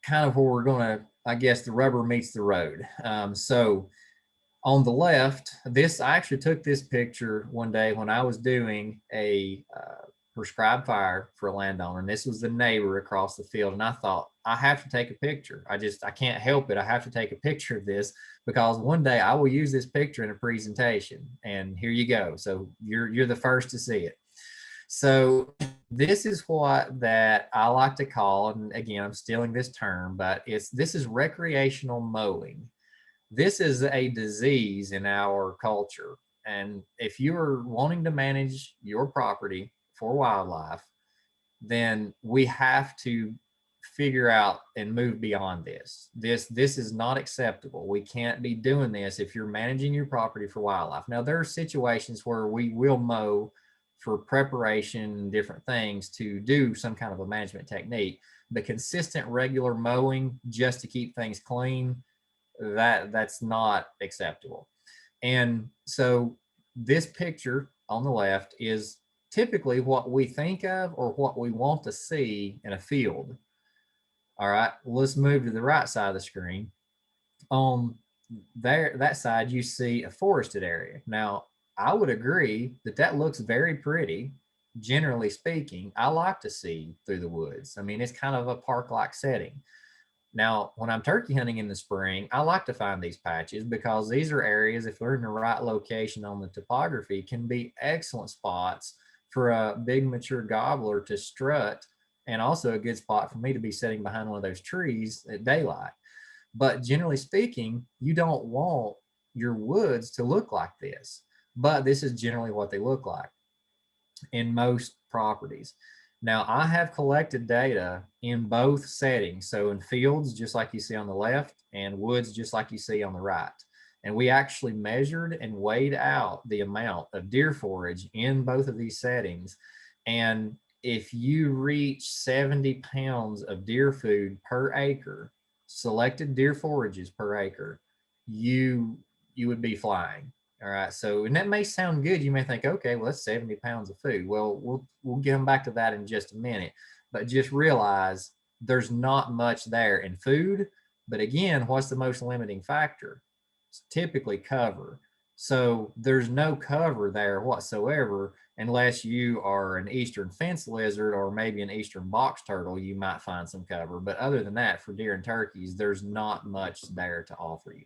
kind of where we're going to, I guess, the rubber meets the road. So on the left, I actually took this picture one day when I was doing a prescribed fire for a landowner, and this was the neighbor across the field. And I thought, I have to take a picture. I can't help it. I have to take a picture of this, because one day I will use this picture in a presentation. And here you go. So you're the first to see it. So this is what that I like to call, and again, I'm stealing this term, but this is recreational mowing. This is a disease in our culture. And if you're wanting to manage your property for wildlife, then we have to figure out and move beyond this. This is not acceptable. We can't be doing this if you're managing your property for wildlife. Now, there are situations where we will mow for preparation and different things to do some kind of a management technique, but consistent regular mowing just to keep things clean, that's not acceptable. And so this picture on the left is typically what we think of or what we want to see in a field. All right, let's move to the right side of the screen. On that side, you see a forested area. Now, I would agree that looks very pretty. Generally speaking, I like to see through the woods. I mean, it's kind of a park-like setting. Now, when I'm turkey hunting in the spring, I like to find these patches, because these are areas, if they're in the right location on the topography, can be excellent spots for a big mature gobbler to strut, and also a good spot for me to be sitting behind one of those trees at daylight. But generally speaking, you don't want your woods to look like this, but this is generally what they look like in most properties. Now, I have collected data in both settings. So in fields, just like you see on the left, and woods, just like you see on the right. And we actually measured and weighed out the amount of deer forage in both of these settings. And if you reach 70 pounds of deer food per acre, selected deer forages per acre, you would be flying. All right. So, and that may sound good. You may think, okay, well, that's 70 pounds of food. Well, we'll get them back to that in just a minute. But just realize there's not much there in food. But again, what's the most limiting factor? It's typically cover. So there's no cover there whatsoever, unless you are an eastern fence lizard or maybe an eastern box turtle. You might find some cover. But other than that, for deer and turkeys, there's not much there to offer you.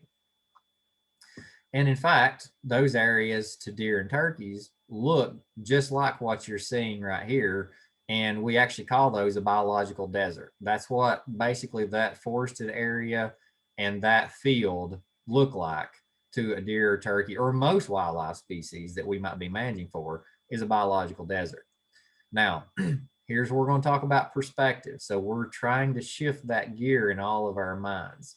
And in fact, those areas to deer and turkeys look just like what you're seeing right here. And we actually call those a biological desert. That's what basically that forested area and that field look like to a deer or turkey, or most wildlife species that we might be managing for, is a biological desert. Now, here's where we're going to talk about perspective. So we're trying to shift that gear in all of our minds.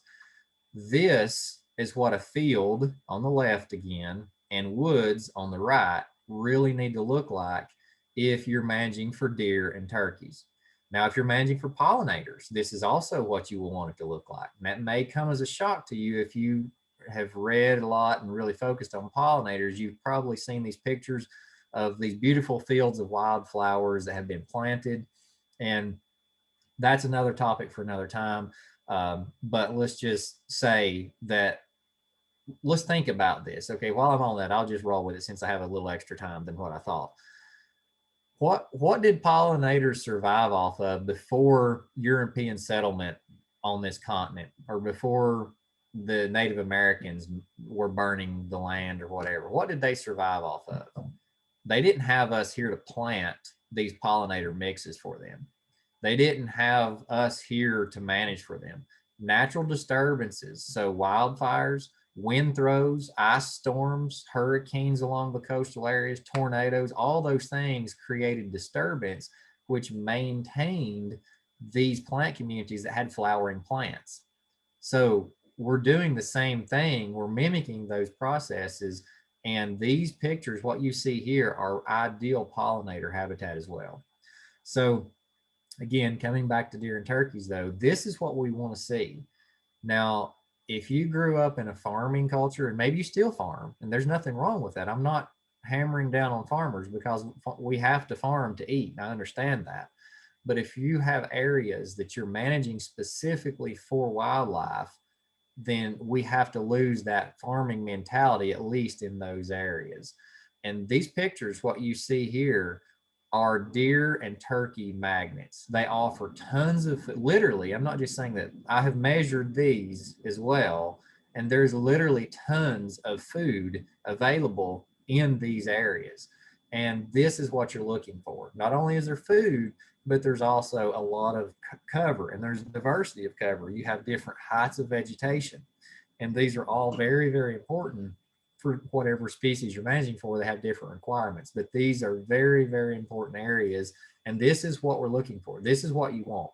This is what a field on the left again and woods on the right really need to look like if you're managing for deer and turkeys. Now, if you're managing for pollinators, this is also what you will want it to look like. And that may come as a shock to you if you have read a lot and really focused on pollinators. You've probably seen these pictures of these beautiful fields of wildflowers that have been planted. And that's another topic for another time. But let's just say that, let's think about this. Okay, while I'm on that, I'll just roll with it since I have a little extra time than what I thought. What did pollinators survive off of before European settlement on this continent, or before the Native Americans were burning the land or whatever? What did they survive off of? They didn't have us here to plant these pollinator mixes for them. They didn't have us here to manage for them. Natural disturbances, so wildfires, wind throws, ice storms, hurricanes along the coastal areas, tornadoes, all those things created disturbance, which maintained these plant communities that had flowering plants. So we're doing the same thing. We're mimicking those processes. And these pictures, what you see here, are ideal pollinator habitat as well. So again, coming back to deer and turkeys though, this is what we want to see. Now, if you grew up in a farming culture, and maybe you still farm, and there's nothing wrong with that. I'm not hammering down on farmers, because we have to farm to eat. I understand that. But if you have areas that you're managing specifically for wildlife, then we have to lose that farming mentality, at least in those areas. And these pictures, what you see here, are deer and turkey magnets. They offer tons of, literally, I'm not just saying that, I have measured these as well, and there's literally tons of food available in these areas. And this is what you're looking for. Not only is there food, but there's also a lot of cover, and there's diversity of cover. You have different heights of vegetation, and these are all very, very important for whatever species you're managing for. They have different requirements, but these are very, very important areas, and this is what we're looking for. This is what you want.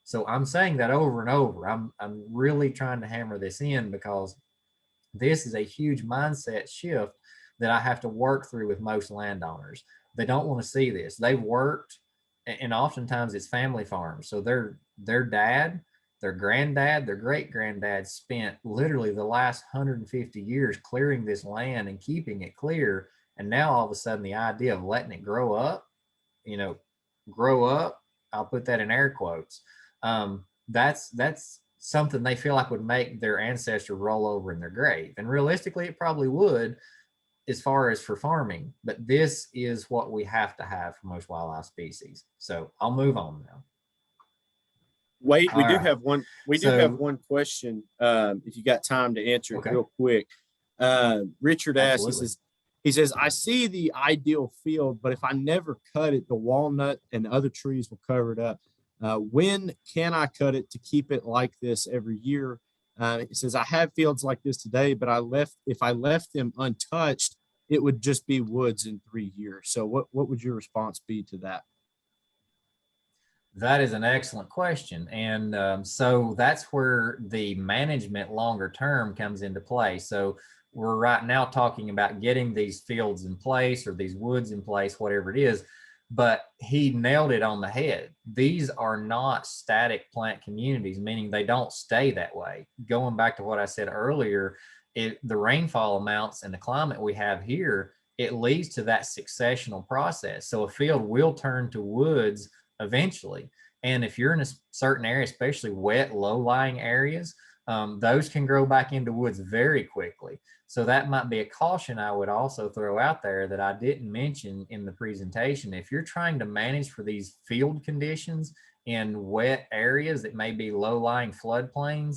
So I'm saying that over and over. I'm really trying to hammer this in, because this is a huge mindset shift that I have to work through with most landowners. They don't want to see this. They've worked, and oftentimes it's family farms. So their dad, their granddad, their great granddad spent literally the last 150 years clearing this land and keeping it clear. And now all of a sudden the idea of letting it grow up, grow up, I'll put that in air quotes. That's something they feel like would make their ancestor roll over in their grave. And realistically, it probably would, as far as for farming, but this is what we have to have for most wildlife species. So I'll move on now. Wait, we All do right. have one. We do have one question. If you got time to answer it real quick. Richard asks, he says, I see the ideal field, but if I never cut it, the walnut and other trees will cover it up. When can I cut it to keep it like this every year? He says, I have fields like this today, but if I left them untouched, it would just be woods in 3 years. So what would your response be to that? That is an excellent question. And so that's where the management longer term comes into play. So we're right now talking about getting these fields in place, or these woods in place, whatever it is. But he nailed it on the head. These are not static plant communities, meaning they don't stay that way. Going back to what I said earlier, the rainfall amounts and the climate we have here, it leads to that successional process. So a field will turn to woods eventually. And if you're in a certain area, especially wet, low-lying areas, those can grow back into woods very quickly. So that might be a caution I would also throw out there that I didn't mention in the presentation. If you're trying to manage for these field conditions in wet areas that may be low-lying floodplains,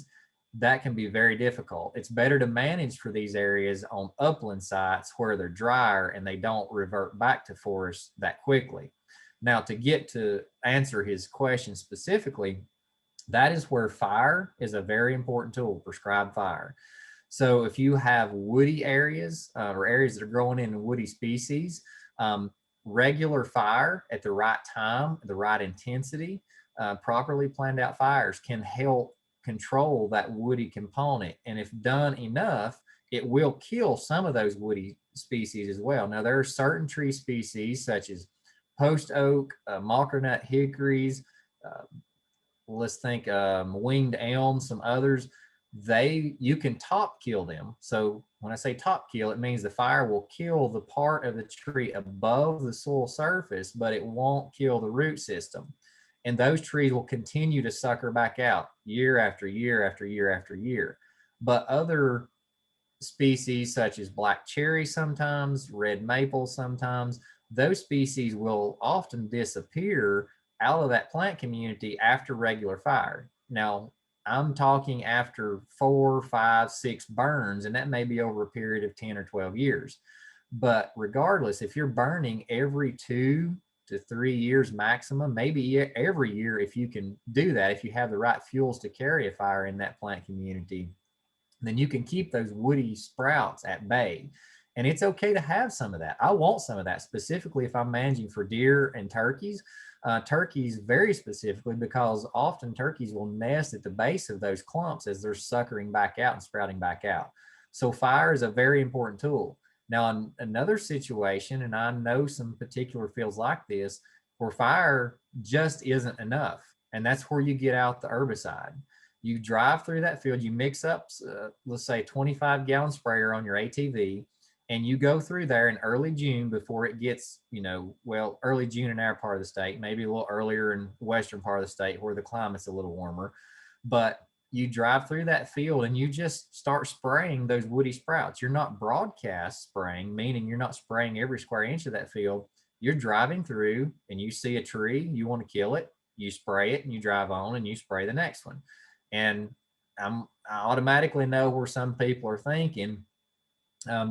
that can be very difficult. It's better to manage for these areas on upland sites where they're drier and they don't revert back to forest that quickly. Now, to get to answer his question specifically, that is where fire is a very important tool, prescribed fire. So if you have woody areas or areas that are growing in woody species, regular fire at the right time, the right intensity, properly planned out fires can help control that woody component. And if done enough, it will kill some of those woody species as well. Now, there are certain tree species such as post oak, mockernut hickories, let's think winged elm, some others, you can top kill them. So when I say top kill, it means the fire will kill the part of the tree above the soil surface, but it won't kill the root system. And those trees will continue to sucker back out year after year after year after year. But other species such as black cherry sometimes, red maple sometimes, those species will often disappear out of that plant community after regular fire. Now, I'm talking after 4, 5, 6 burns, and that may be over a period of 10 or 12 years. But regardless, if you're burning every 2 to 3 years maximum, maybe every year, if you can do that, if you have the right fuels to carry a fire in that plant community, then you can keep those woody sprouts at bay. And it's okay to have some of that. I want some of that, specifically if I'm managing for deer and turkeys. Turkeys very specifically, because often turkeys will nest at the base of those clumps as they're suckering back out and sprouting back out. So fire is a very important tool. Now, in another situation, and I know some particular fields like this, where fire just isn't enough. And that's where you get out the herbicide. You drive through that field, you mix up, let's say 25-gallon sprayer on your ATV, and you go through there in early June before it gets, well, early June in our part of the state, maybe a little earlier in the western part of the state where the climate's a little warmer. But you drive through that field and you just start spraying those woody sprouts. You're not broadcast spraying, meaning you're not spraying every square inch of that field. You're driving through and you see a tree, you want to kill it, you spray it and you drive on and you spray the next one. And I automatically know where some people are thinking,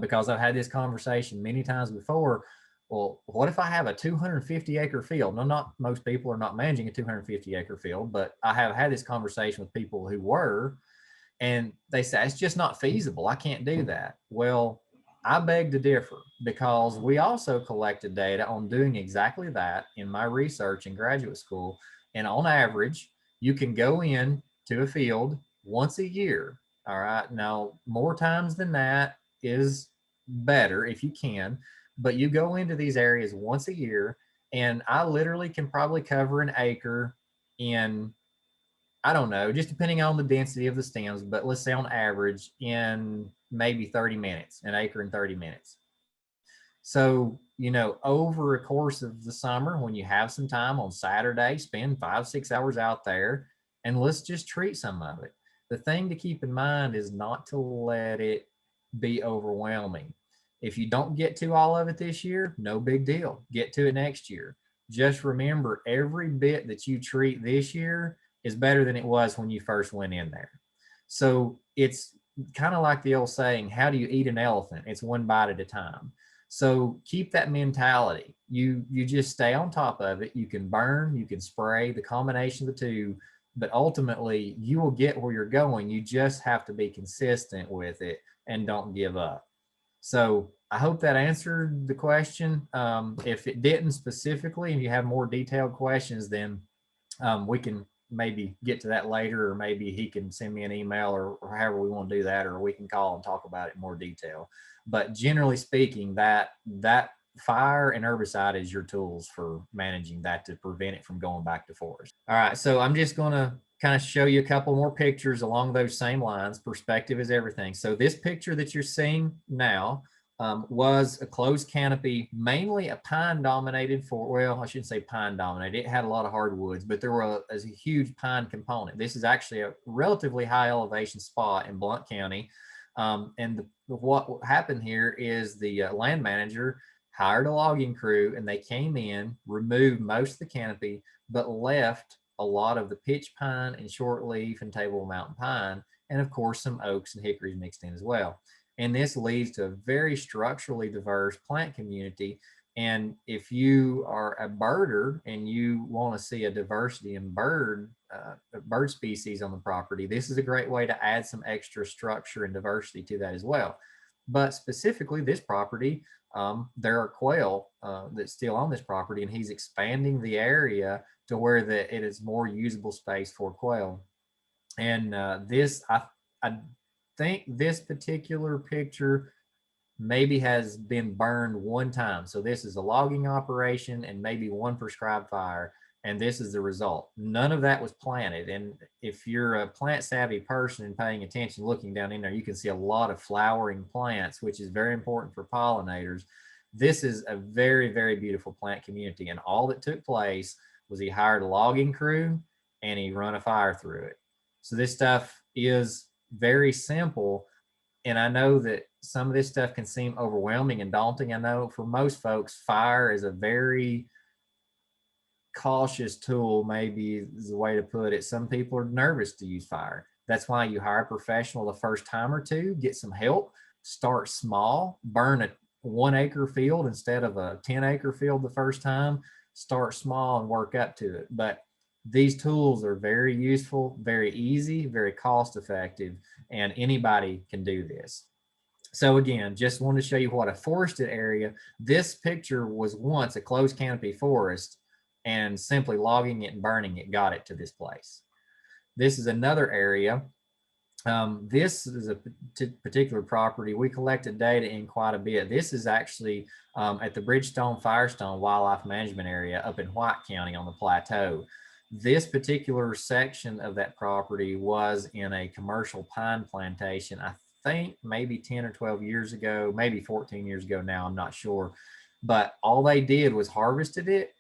because I've had this conversation many times before. Well, what if I have a 250-acre field? No, not most people are not managing a 250-acre field, but I have had this conversation with people who were, and they say, it's just not feasible. I can't do that. Well, I beg to differ, because we also collected data on doing exactly that in my research in graduate school. And on average, you can go in to a field once a year. All right. Now, more times than that is better if you can, but you go into these areas once a year, and I literally can probably cover an acre in, I don't know, just depending on the density of the stems, but let's say on average in maybe 30 minutes, an acre in 30 minutes. So, over a course of the summer, when you have some time on Saturday, spend 5, 6 hours out there and let's just treat some of it. The thing to keep in mind is not to let it be overwhelming. If you don't get to all of it this year, no big deal. Get to it next year. Just remember, every bit that you treat this year is better than it was when you first went in there. So it's kind of like the old saying, how do you eat an elephant? It's one bite at a time. So keep that mentality. You just stay on top of it. You can burn, you can spray, the combination of the two, but ultimately you will get where you're going. You just have to be consistent with it and don't give up. So I hope that answered the question. If it didn't specifically, and you have more detailed questions, then we can maybe get to that later, or maybe he can send me an email, or however we want to do that, or we can call and talk about it in more detail. But generally speaking, that fire and herbicide is your tools for managing that to prevent it from going back to forest. All right, so I'm just going to kind of show you a couple more pictures along those same lines. Perspective is everything. So this picture that you're seeing now was a closed canopy, mainly a pine dominated well, I shouldn't say pine dominated. It had a lot of hardwoods, but there was a huge pine component. This is actually a relatively high elevation spot in Blount County. And what happened here is the land manager hired a logging crew, and they came in, removed most of the canopy, but left a lot of the pitch pine and shortleaf and table mountain pine, and of course some oaks and hickories mixed in as well. And this leads to a very structurally diverse plant community. And if you are a birder and you want to see a diversity in bird species on the property, this is a great way to add some extra structure and diversity to that as well. But specifically this property, there are quail that's still on this property, and he's expanding the area to where it is more usable space for quail. And I think this particular picture maybe has been burned one time. So this is a logging operation and maybe one prescribed fire, and this is the result. None of that was planted. And if you're a plant savvy person and paying attention, looking down in there, you can see a lot of flowering plants, which is very important for pollinators. This is a very, very beautiful plant community, and all that took place was he hired a logging crew and he run a fire through it. So this stuff is very simple. And I know that some of this stuff can seem overwhelming and daunting. I know for most folks, fire is a very cautious tool, maybe is the way to put it. Some people are nervous to use fire. That's why you hire a professional the first time or two, get some help, start small, burn a 1 acre field instead of a 10 acre field the first time, start small and work up to it. But these tools are very useful, very easy, very cost effective, and anybody can do this. So again, just want to show you what a forested area. This picture was once a closed canopy forest, and simply logging it and burning it got it to this place. This is another area. This is a particular property. We collected data in quite a bit. This is actually at the Bridgestone Firestone Wildlife Management Area up in White County on the plateau. This particular section of that property was in a commercial pine plantation, I think maybe 10 or 12 years ago, maybe 14 years ago now, I'm not sure. But all they did was harvested it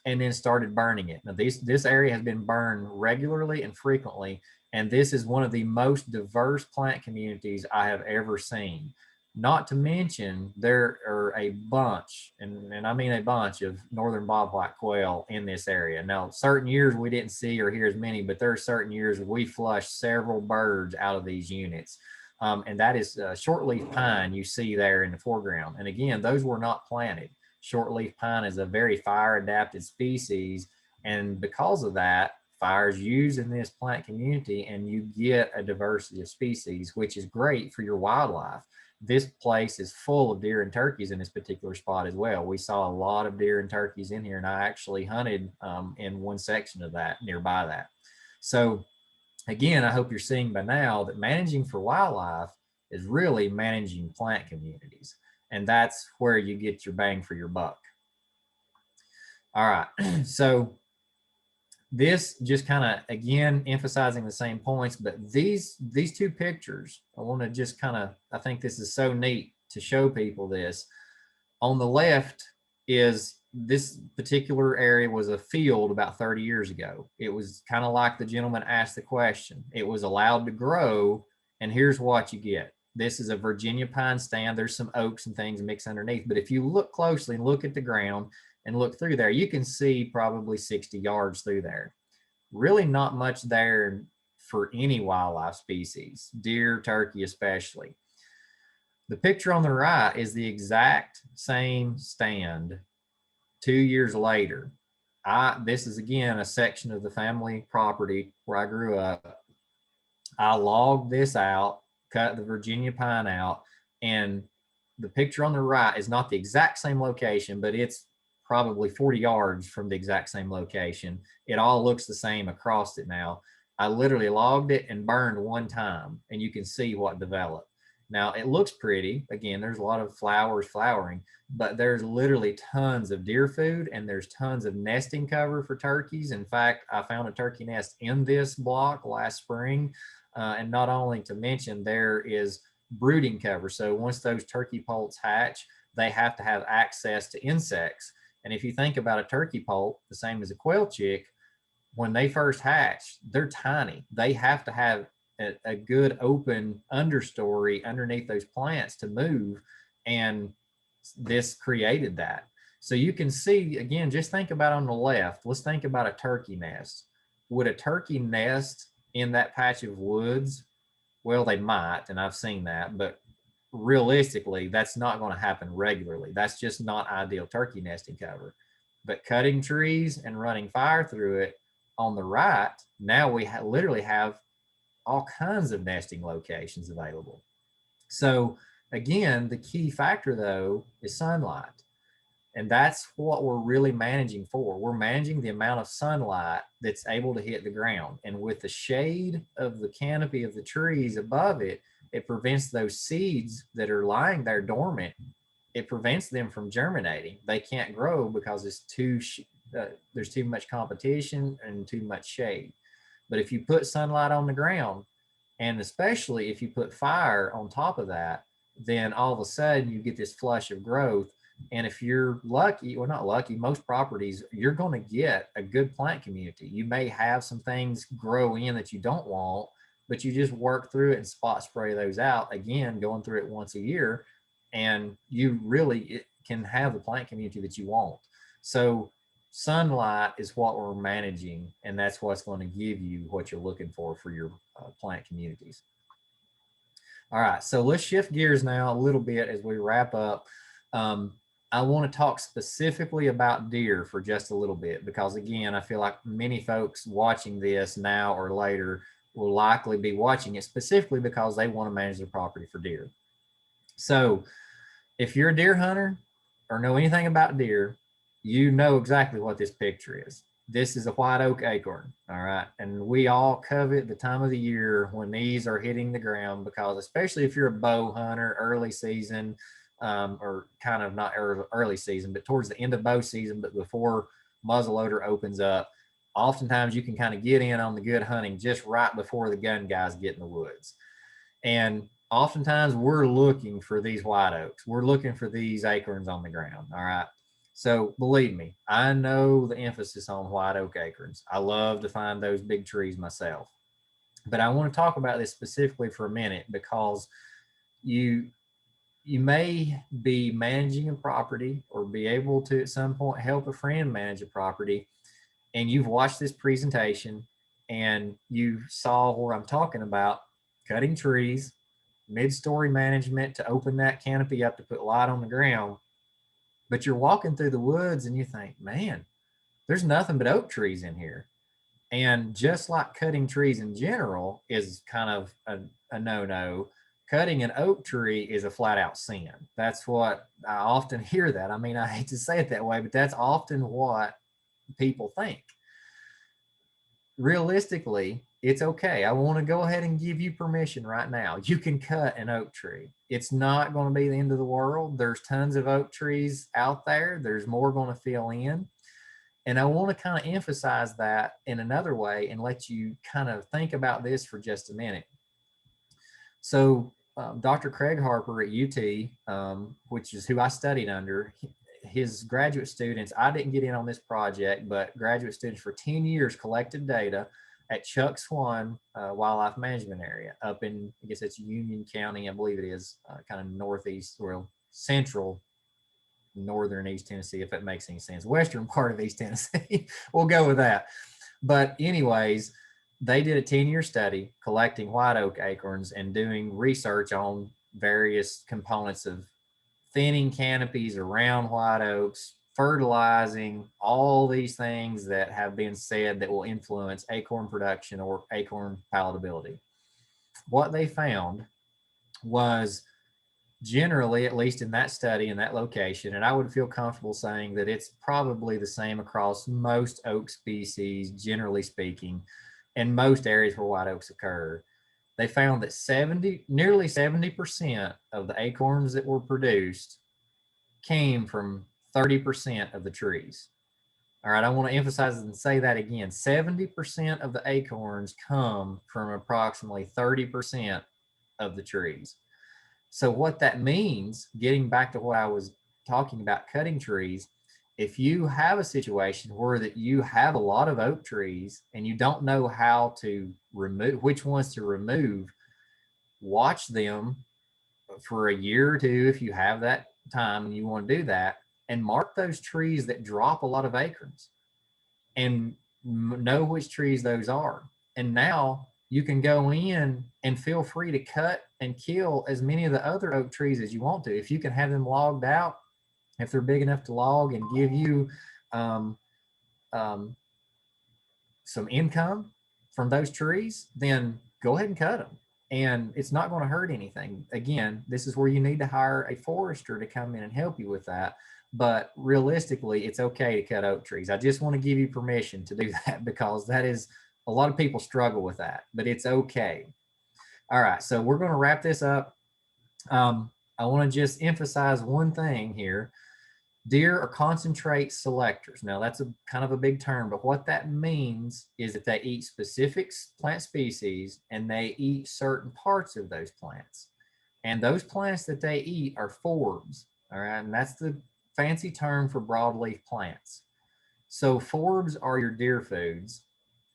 and then started burning it. Now this area has been burned regularly and frequently, and this is one of the most diverse plant communities I have ever seen. Not to mention, there are a bunch, and I mean a bunch of northern bobwhite quail in this area. Now, certain years we didn't see or hear as many, but there are certain years we flushed several birds out of these units. And that is shortleaf pine you see there in the foreground. And again, those were not planted. Shortleaf pine is a very fire adapted species. And because of that, fire is used in this plant community and you get a diversity of species, which is great for your wildlife. This place is full of deer and turkeys in this particular spot as well. We saw a lot of deer and turkeys in here, and I actually hunted in one section of that, nearby that. So again, I hope you're seeing by now that managing for wildlife is really managing plant communities. And that's where you get your bang for your buck. All right, so this just kind of, again, emphasizing the same points, but these two pictures, I want to just kind of, I think this is so neat to show people this. On the left is this particular area was a field about 30 years ago. It was kind of like the gentleman asked the question. It was allowed to grow, and here's what you get. This is a Virginia pine stand. There's some oaks and things mixed underneath, but if you look closely and look at the ground and look through there, you can see probably 60 yards through there. Really not much there for any wildlife species, deer, turkey especially. The picture on the right is the exact same stand 2 years later. This is again a section of the family property where I grew up. I logged this out, cut the Virginia pine out, and the picture on the right is not the exact same location, but it's probably 40 yards from the exact same location. It all looks the same across it now. I literally logged it and burned one time, and you can see what developed. Now it looks pretty. Again, there's a lot of flowers flowering, but there's literally tons of deer food and there's tons of nesting cover for turkeys. In fact, I found a turkey nest in this block last spring. And not only to mention, there is brooding cover. So once those turkey poults hatch, they have to have access to insects. And if you think about a turkey poult, the same as a quail chick, when they first hatch, they're tiny. They have to have a good open understory underneath those plants to move. And this created that. So you can see, again, just think about on the left, let's think about a turkey nest. Would a turkey nest in that patch of woods? Well, they might, and I've seen that, but realistically, that's not going to happen regularly. That's just not ideal turkey nesting cover. But cutting trees and running fire through it on the right, now we literally have all kinds of nesting locations available. So again, the key factor though is sunlight. And that's what we're really managing for. We're managing the amount of sunlight that's able to hit the ground. And with the shade of the canopy of the trees above it, it prevents those seeds that are lying there dormant. It prevents them from germinating. They can't grow because it's there's too much competition and too much shade. But if you put sunlight on the ground, and especially if you put fire on top of that, then all of a sudden you get this flush of growth. And if you're lucky, or not lucky, most properties, you're going to get a good plant community. You may have some things grow in that you don't want, but you just work through it and spot spray those out, again, going through it once a year, and you really can have the plant community that you want. So sunlight is what we're managing, and that's what's going to give you what you're looking for your plant communities. All right, so let's shift gears now a little bit as we wrap up. I want to talk specifically about deer for just a little bit, because again, I feel like many folks watching this now or later will likely be watching it specifically because they want to manage their property for deer. So if you're a deer hunter or know anything about deer, you know exactly what this picture is. This is a white oak acorn, all right? And we all covet the time of the year when these are hitting the ground, because especially if you're a bow hunter, early season, or kind of not early season, but towards the end of bow season, but before muzzleloader opens up, oftentimes you can kind of get in on the good hunting just right before the gun guys get in the woods. And oftentimes we're looking for these white oaks. We're looking for these acorns on the ground, all right? So believe me, I know the emphasis on white oak acorns. I love to find those big trees myself. But I want to talk about this specifically for a minute, because you may be managing a property or be able to at some point help a friend manage a property, and you've watched this presentation and you saw where I'm talking about cutting trees, mid-story management to open that canopy up to put light on the ground. But you're walking through the woods and you think, man, there's nothing but oak trees in here. And just like cutting trees in general is kind of a no-no, cutting an oak tree is a flat out sin. That's what I often hear that. I mean, I hate to say it that way, but that's often what people think. Realistically, it's okay. I want to go ahead and give you permission right now. You can cut an oak tree. It's not going to be the end of the world. There's tons of oak trees out there. There's more going to fill in. And I want to kind of emphasize that in another way and let you kind of think about this for just a minute. So Dr. Craig Harper at UT, which is who I studied under, his graduate students, I didn't get in on this project, but graduate students for 10 years collected data at Chuck Swan Wildlife Management Area up in, I guess it's Union County, I believe it is, kind of northeast, or central northern East Tennessee, if that makes any sense. Western part of East Tennessee, we'll go with that. But anyways, they did a 10-year study collecting white oak acorns and doing research on various components of thinning canopies around white oaks, fertilizing, all these things that have been said that will influence acorn production or acorn palatability. What they found was generally, at least in that study, in that location, and I would feel comfortable saying that it's probably the same across most oak species, generally speaking, in most areas where white oaks occur. They found that nearly 70% of the acorns that were produced came from 30% of the trees. All right, I want to emphasize and say that again. 70% of the acorns come from approximately 30% of the trees. So what that means, getting back to what I was talking about, cutting trees, if you have a situation where that you have a lot of oak trees and you don't know how to remove, which ones to remove, watch them for a year or two if you have that time and you want to do that, and mark those trees that drop a lot of acorns and know which trees those are. And now you can go in and feel free to cut and kill as many of the other oak trees as you want to. If you can have them logged out, if they're big enough to log and give you some income from those trees, then go ahead and cut them. And it's not going to hurt anything. Again, this is where you need to hire a forester to come in and help you with that. But realistically, it's okay to cut oak trees. I just want to give you permission to do that, because that is, a lot of people struggle with that, but it's okay. All right, so we're going to wrap this up. I want to just emphasize one thing here. Deer are concentrate selectors. Now that's a kind of a big term, but what that means is that they eat specific plant species and they eat certain parts of those plants. And those plants that they eat are forbs. All right, and that's the fancy term for broadleaf plants. So forbs are your deer foods,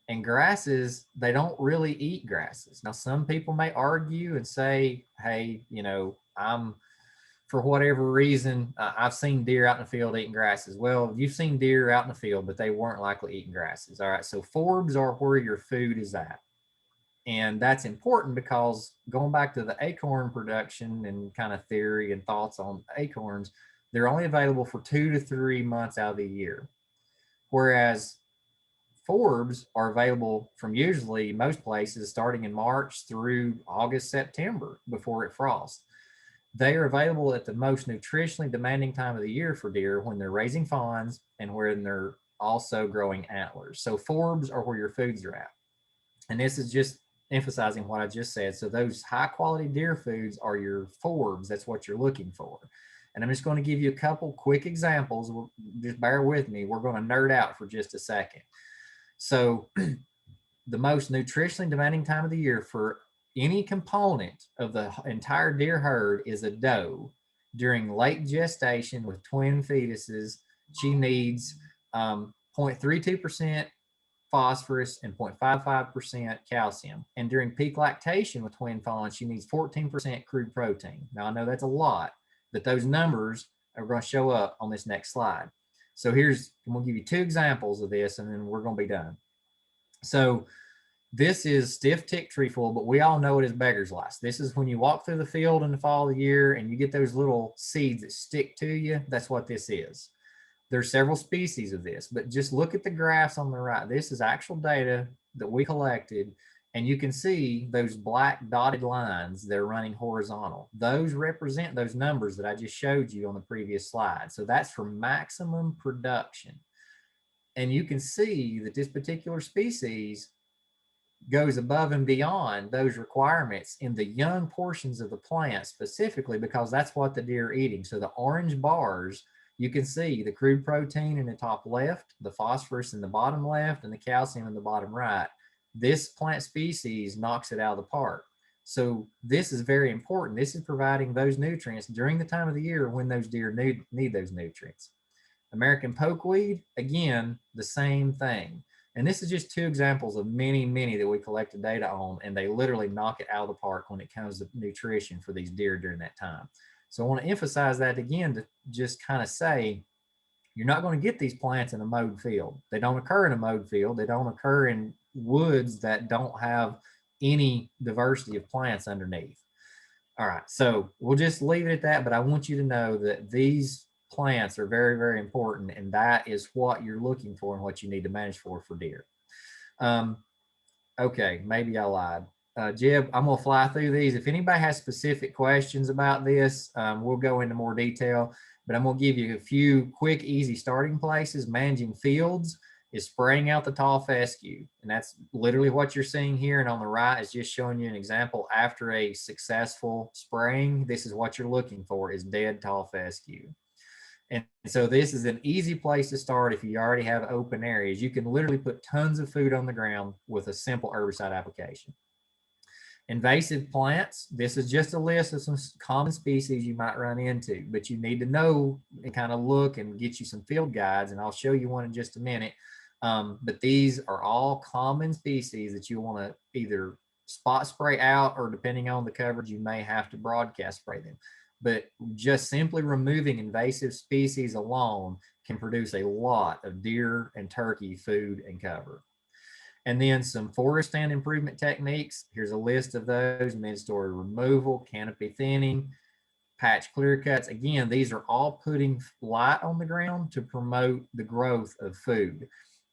and grasses, they don't really eat grasses. Now, some people may argue and say, hey, I'm, for whatever reason, I've seen deer out in the field eating grasses. Well, you've seen deer out in the field, but they weren't likely eating grasses. All right, so forbs are where your food is at. And that's important because going back to the acorn production and kind of theory and thoughts on acorns, they're only available for 2 to 3 months out of the year. Whereas forbs are available from usually most places starting in March through August, September before it frosts. They are available at the most nutritionally demanding time of the year for deer when they're raising fawns and when they're also growing antlers. So forbs are where your foods are at. And this is just emphasizing what I just said. So those high quality deer foods are your forbs. That's what you're looking for. And I'm just going to give you a couple quick examples. Just bear with me. We're going to nerd out for just a second. So the most nutritionally demanding time of the year for any component of the entire deer herd is a doe. During late gestation with twin fetuses, she needs 0.32% phosphorus and 0.55% calcium. And during peak lactation with twin fawns, she needs 14% crude protein. Now, I know that's a lot, but those numbers are going to show up on this next slide. So I'm going to give you 2 examples of this, and then we're going to be done. So this is stiff tick trefoil, but we all know it as beggar's lice. This is when you walk through the field in the fall of the year and you get those little seeds that stick to you. That's what this is. There's several species of this, but just look at the graphs on the right. This is actual data that we collected, and you can see those black dotted lines that are running horizontal. Those represent those numbers that I just showed you on the previous slide. So that's for maximum production. And you can see that this particular species goes above and beyond those requirements in the young portions of the plant specifically because that's what the deer are eating. So the orange bars, you can see the crude protein in the top left, the phosphorus in the bottom left, and the calcium in the bottom right. This plant species knocks it out of the park. So this is very important. This is providing those nutrients during the time of the year when those deer need those nutrients. American pokeweed, again, the same thing. And this is just 2 examples of many, many that we collected data on, and they literally knock it out of the park when it comes to nutrition for these deer during that time. So I want to emphasize that again to just kind of say, you're not going to get these plants in a mowed field. They don't occur in a mowed field. They don't occur in woods that don't have any diversity of plants underneath. All right, so we'll just leave it at that, but I want you to know that these plants are very, very important, and that is what you're looking for and what you need to manage for deer. Okay, maybe I lied. Jeb, I'm going to fly through these. If anybody has specific questions about this, we'll go into more detail, but I'm going to give you a few quick, easy starting places. Managing fields is spraying out the tall fescue, and that's literally what you're seeing here. And on the right is just showing you an example after a successful spraying. This is what you're looking for, is dead tall fescue. And so this is an easy place to start if you already have open areas. You can literally put tons of food on the ground with a simple herbicide application. Invasive plants, this is just a list of some common species you might run into, but you need to know and kind of look and get you some field guides, and I'll show you one in just a minute. But these are all common species that you want to either spot spray out, or depending on the coverage, you may have to broadcast spray them. But just simply removing invasive species alone can produce a lot of deer and turkey food and cover. And then some forest stand improvement techniques. Here's a list of those: mid-story removal, canopy thinning, patch clear cuts. Again, these are all putting light on the ground to promote the growth of food.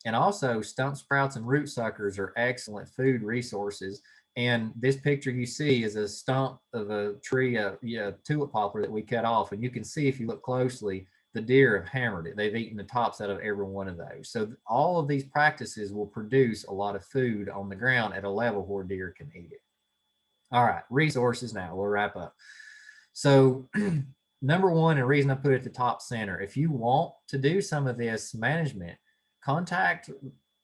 And also stump sprouts and root suckers are excellent food resources. And this picture you see is a stump of a tree, a tulip poplar that we cut off. And you can see, if you look closely, the deer have hammered it. They've eaten the tops out of every one of those. So all of these practices will produce a lot of food on the ground at a level where deer can eat it. All right, resources now. We'll wrap up. So number one, and the reason I put it at the top center, if you want to do some of this management, contact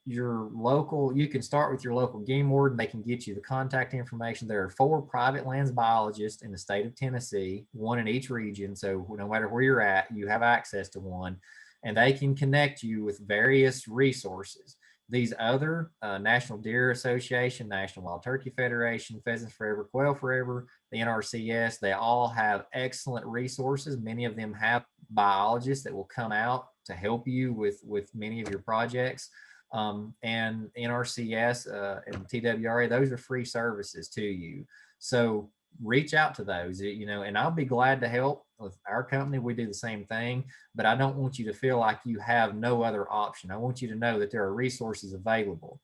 your local, you can start with your local game warden. They can get you the contact information. There are 4 private lands biologists in the state of Tennessee, 1 in each region. So no matter where you're at, you have access to one, and they can connect you with various resources. These other National Deer Association, National Wild Turkey Federation, Pheasants Forever, Quail Forever, the NRCS, they all have excellent resources. Many of them have biologists that will come out to help you with many of your projects. And NRCS and TWRA, those are free services to you. So reach out to those, and I'll be glad to help. With our company, we do the same thing, but I don't want you to feel like you have no other option. I want you to know that there are resources available.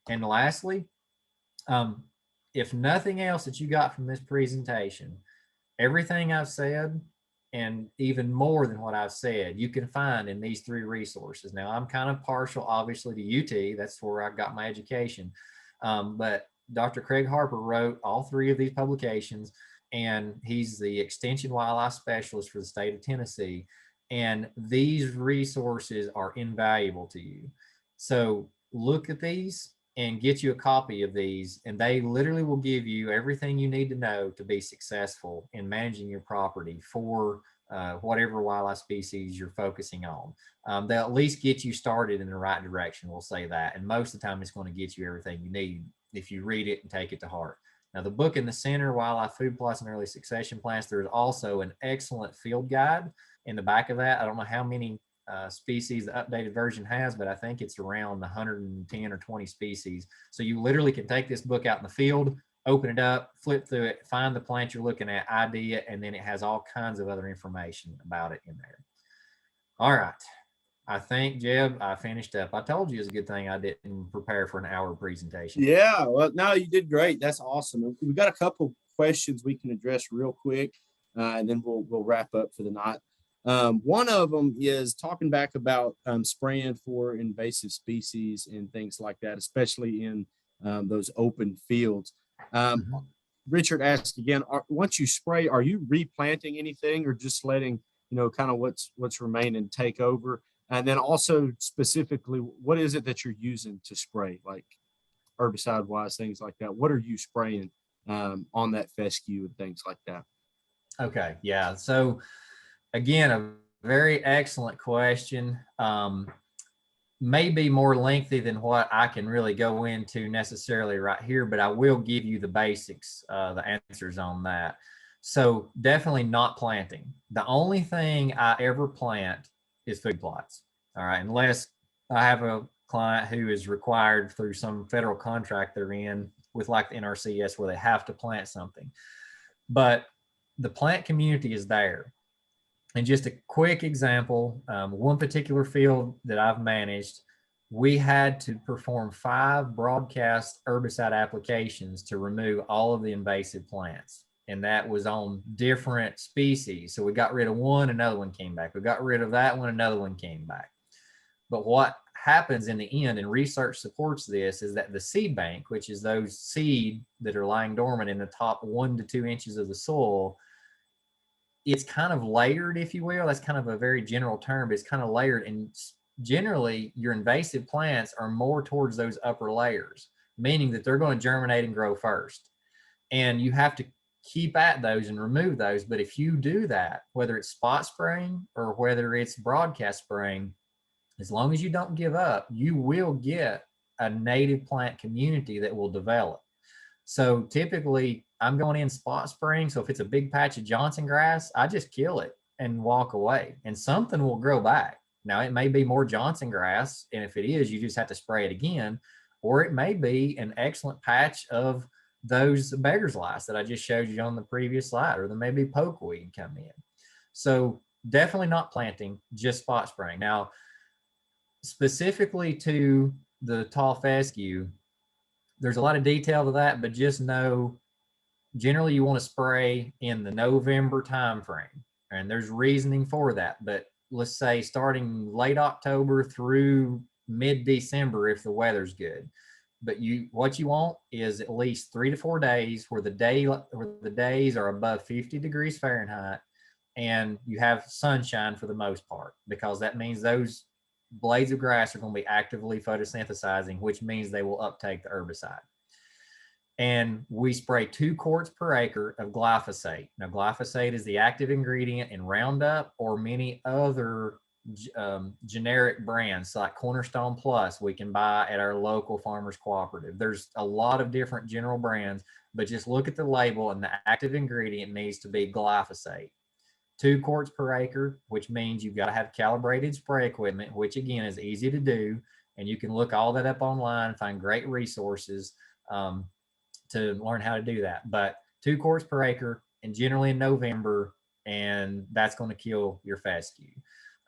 And lastly, if nothing else that you got from this presentation, everything I've said and even more than what I've said, you can find in these 3 resources. Now, I'm kind of partial, obviously, to UT. That's where I got my education. But Dr. Craig Harper wrote all 3 of these publications, and he's the Extension Wildlife Specialist for the state of Tennessee. And these resources are invaluable to you. So look at these and get you a copy of these, and they literally will give you everything you need to know to be successful in managing your property for whatever wildlife species you're focusing on. They'll at least get you started in the right direction, we'll say that. And most of the time it's going to get you everything you need if you read it and take it to heart. Now, the book in the center, Wildlife Food Plots and Early Succession Plants, there's also an excellent field guide in the back of that. I don't know how many species the updated version has, but I think it's around 110 or 20 species. So you literally can take this book out in the field, open it up, flip through it, find the plant you're looking at, ID it, and then it has all kinds of other information about it in there. All right. I think, Jeb, I finished up. I told you it's a good thing I didn't prepare for an hour presentation. Yeah, well, no, you did great. That's awesome. We've got a couple questions we can address real quick, and then we'll wrap up for the night. One of them is talking back about spraying for invasive species and things like that, especially in those open fields. Richard asked again, once you spray, are you replanting anything or just letting, kind of what's remaining take over? And then also specifically, what is it that you're using to spray, like herbicide wise, things like that? What are you spraying on that fescue and things like that? Okay. Yeah. So again, a very excellent question. May be more lengthy than what I can really go into necessarily right here, but I will give you the basics, the answers on that. So definitely not planting. The only thing I ever plant is food plots. All right. Unless I have a client who is required through some federal contract they're in with like the NRCS where they have to plant something. But the plant community is there. And just a quick example, one particular field that I've managed, we had to perform 5 broadcast herbicide applications to remove all of the invasive plants. And that was on different species. So we got rid of one, another one came back. We got rid of that one, another one came back. But what happens in the end, and research supports this, is that the seed bank, which is those seed that are lying dormant in the top 1 to 2 inches of the soil, it's kind of layered, if you will. That's kind of a very general term, but it's kind of layered. And generally, your invasive plants are more towards those upper layers, meaning that they're going to germinate and grow first. And you have to keep at those and remove those. But if you do that, whether it's spot spraying or whether it's broadcast spraying, as long as you don't give up, you will get a native plant community that will develop. So typically I'm going in spot spraying. So if it's a big patch of Johnson grass, I just kill it and walk away, and something will grow back. Now it may be more Johnson grass, and if it is, you just have to spray it again, or it may be an excellent patch of those beggar's lice that I just showed you on the previous slide, or there may be pokeweed come in. So definitely not planting, just spot spraying. Now, specifically to the tall fescue, there's a lot of detail to that, but just know generally you want to spray in the November timeframe, and there's reasoning for that. But let's say starting late October through mid-December if the weather's good. But what you want is at least 3 to 4 days where the days are above 50 degrees Fahrenheit, and you have sunshine for the most part, because that means those blades of grass are going to be actively photosynthesizing, which means they will uptake the herbicide. And we spray 2 quarts per acre of glyphosate. Now, glyphosate is the active ingredient in Roundup or many other generic brands like Cornerstone Plus we can buy at our local farmers cooperative. There's a lot of different general brands, but just look at the label and the active ingredient needs to be glyphosate. 2 quarts per acre, which means you've got to have calibrated spray equipment, which again is easy to do. And you can look all that up online and find great resources to learn how to do that. But 2 quarts per acre and generally in November, and that's going to kill your fescue.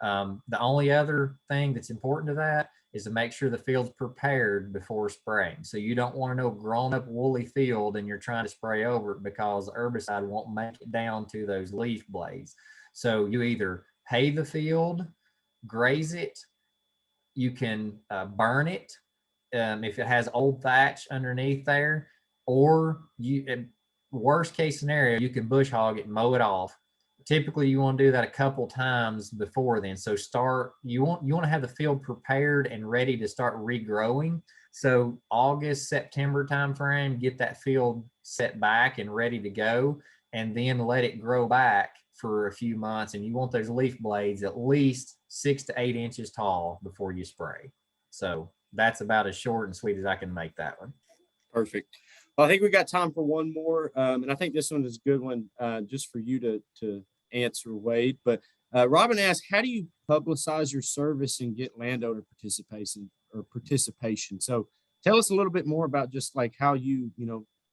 The only other thing that's important to that is to make sure the field's prepared before spraying. So you don't want to know grown up woolly field and you're trying to spray over it because the herbicide won't make it down to those leaf blades. So you either hay the field, graze it, you can burn it if it has old thatch underneath there, or worst case scenario, you can bush hog it and mow it off. Typically you want to do that a couple times before then. So you want to have the field prepared and ready to start regrowing. So August, September timeframe, get that field set back and ready to go, and then let it grow back for a few months. And you want those leaf blades at least 6 to 8 inches tall before you spray. So that's about as short and sweet as I can make that one. Perfect. Well, I think we got time for one more, and I think this one is a good one just for you to answer, Wade. But Robin asked, how do you publicize your service and get landowner participation? So tell us a little bit more about just like how you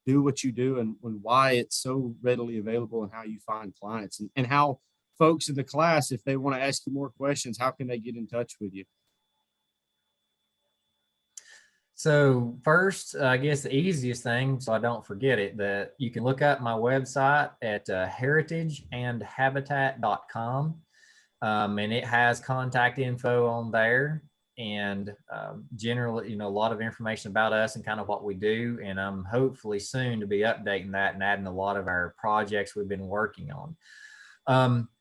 do what you do and why it's so readily available and how you find clients and how folks in the class, if they want to ask you more questions, how can they get in touch with you? So first, I guess the easiest thing, so I don't forget it, that you can look up my website at heritageandhabitat.com, and it has contact info on there, and generally, a lot of information about us and kind of what we do. And I'm hopefully soon to be updating that and adding a lot of our projects we've been working on.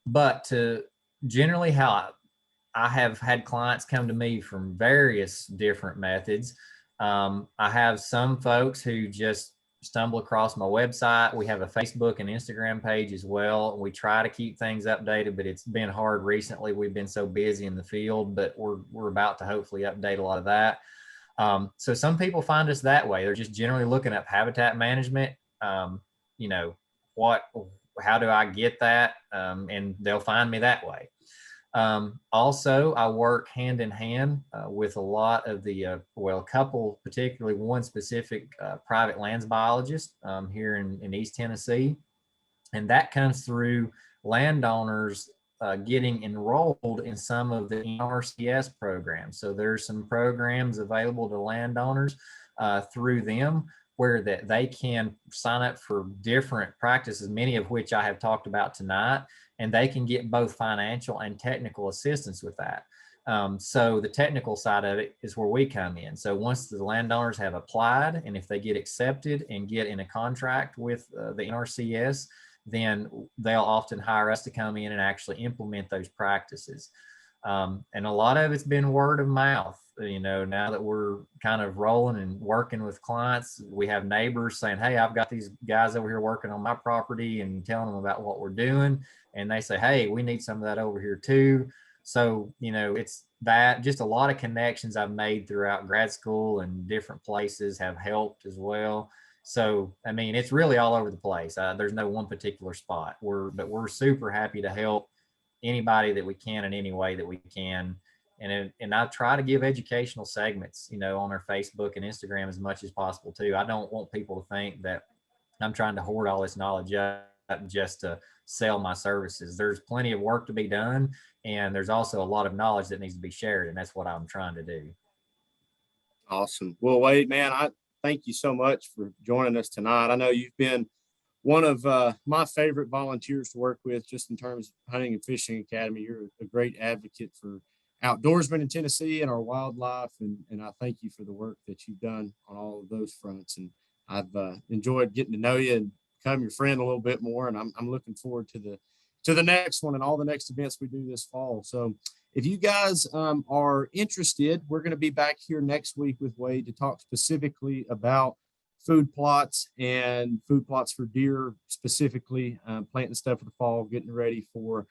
But to generally how I have had clients come to me from various different methods. I have some folks who just stumble across my website. We have a Facebook and Instagram page as well. We try to keep things updated, but it's been hard recently. We've been so busy in the field, but we're about to hopefully update a lot of that. So some people find us that way. They're just generally looking up habitat management. How do I get that? And they'll find me that way. Also, I work hand in hand with a lot of the, couple, particularly one specific private lands biologist here in East Tennessee. And that comes through landowners getting enrolled in some of the NRCS programs. So there's some programs available to landowners through them where that they can sign up for different practices, many of which I have talked about tonight, and they can get both financial and technical assistance with that. So the technical side of it is where we come in. So once the landowners have applied, and if they get accepted and get in a contract with the NRCS, then they'll often hire us to come in and actually implement those practices. And a lot of it's been word of mouth. Now that we're kind of rolling and working with clients, we have neighbors saying, hey, I've got these guys over here working on my property, and telling them about what we're doing. And they say, hey, we need some of that over here too. So, it's that, just a lot of connections I've made throughout grad school and different places have helped as well. So, it's really all over the place. There's no one particular spot. But we're super happy to help anybody that we can in any way that we can. And I try to give educational segments, on our Facebook and Instagram as much as possible too. I don't want people to think that I'm trying to hoard all this knowledge up just to sell my services. There's plenty of work to be done, and there's also a lot of knowledge that needs to be shared, and that's what I'm trying to do. Awesome. Well, Wade, man, I thank you so much for joining us tonight. I know you've been one of my favorite volunteers to work with, just in terms of Hunting and Fishing Academy. You're a great advocate for outdoorsmen in Tennessee and our wildlife. And I thank you for the work that you've done on all of those fronts. And I've enjoyed getting to know you and become your friend a little bit more. And I'm looking forward to the next one and all the next events we do this fall. So if you guys are interested, we're going to be back here next week with Wade to talk specifically about food plots and food plots for deer, specifically planting stuff for the fall, getting ready for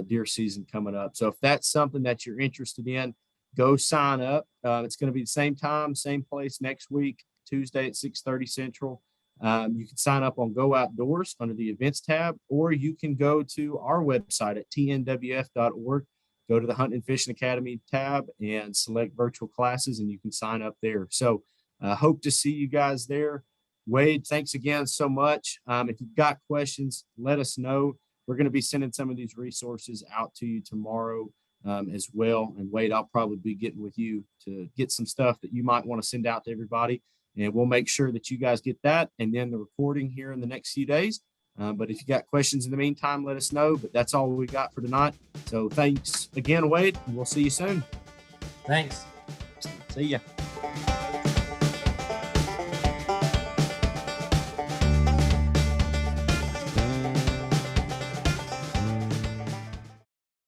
deer season coming up. So if that's something that you're interested in, go sign up. It's going to be the same time, same place next week, Tuesday at 6:30 Central. You can sign up on Go Outdoors under the events tab, or you can go to our website at tnwf.org, go to the Hunting and Fishing Academy tab and select virtual classes, and you can sign up there. So hope to see you guys there. Wade, thanks again so much. If you've got questions, let us know. We're going to be sending some of these resources out to you tomorrow as well. And Wade, I'll probably be getting with you to get some stuff that you might want to send out to everybody. And we'll make sure that you guys get that and then the recording here in the next few days. But if you got questions in the meantime, let us know. But that's all we got for tonight. So thanks again, Wade. And we'll see you soon. Thanks. See ya.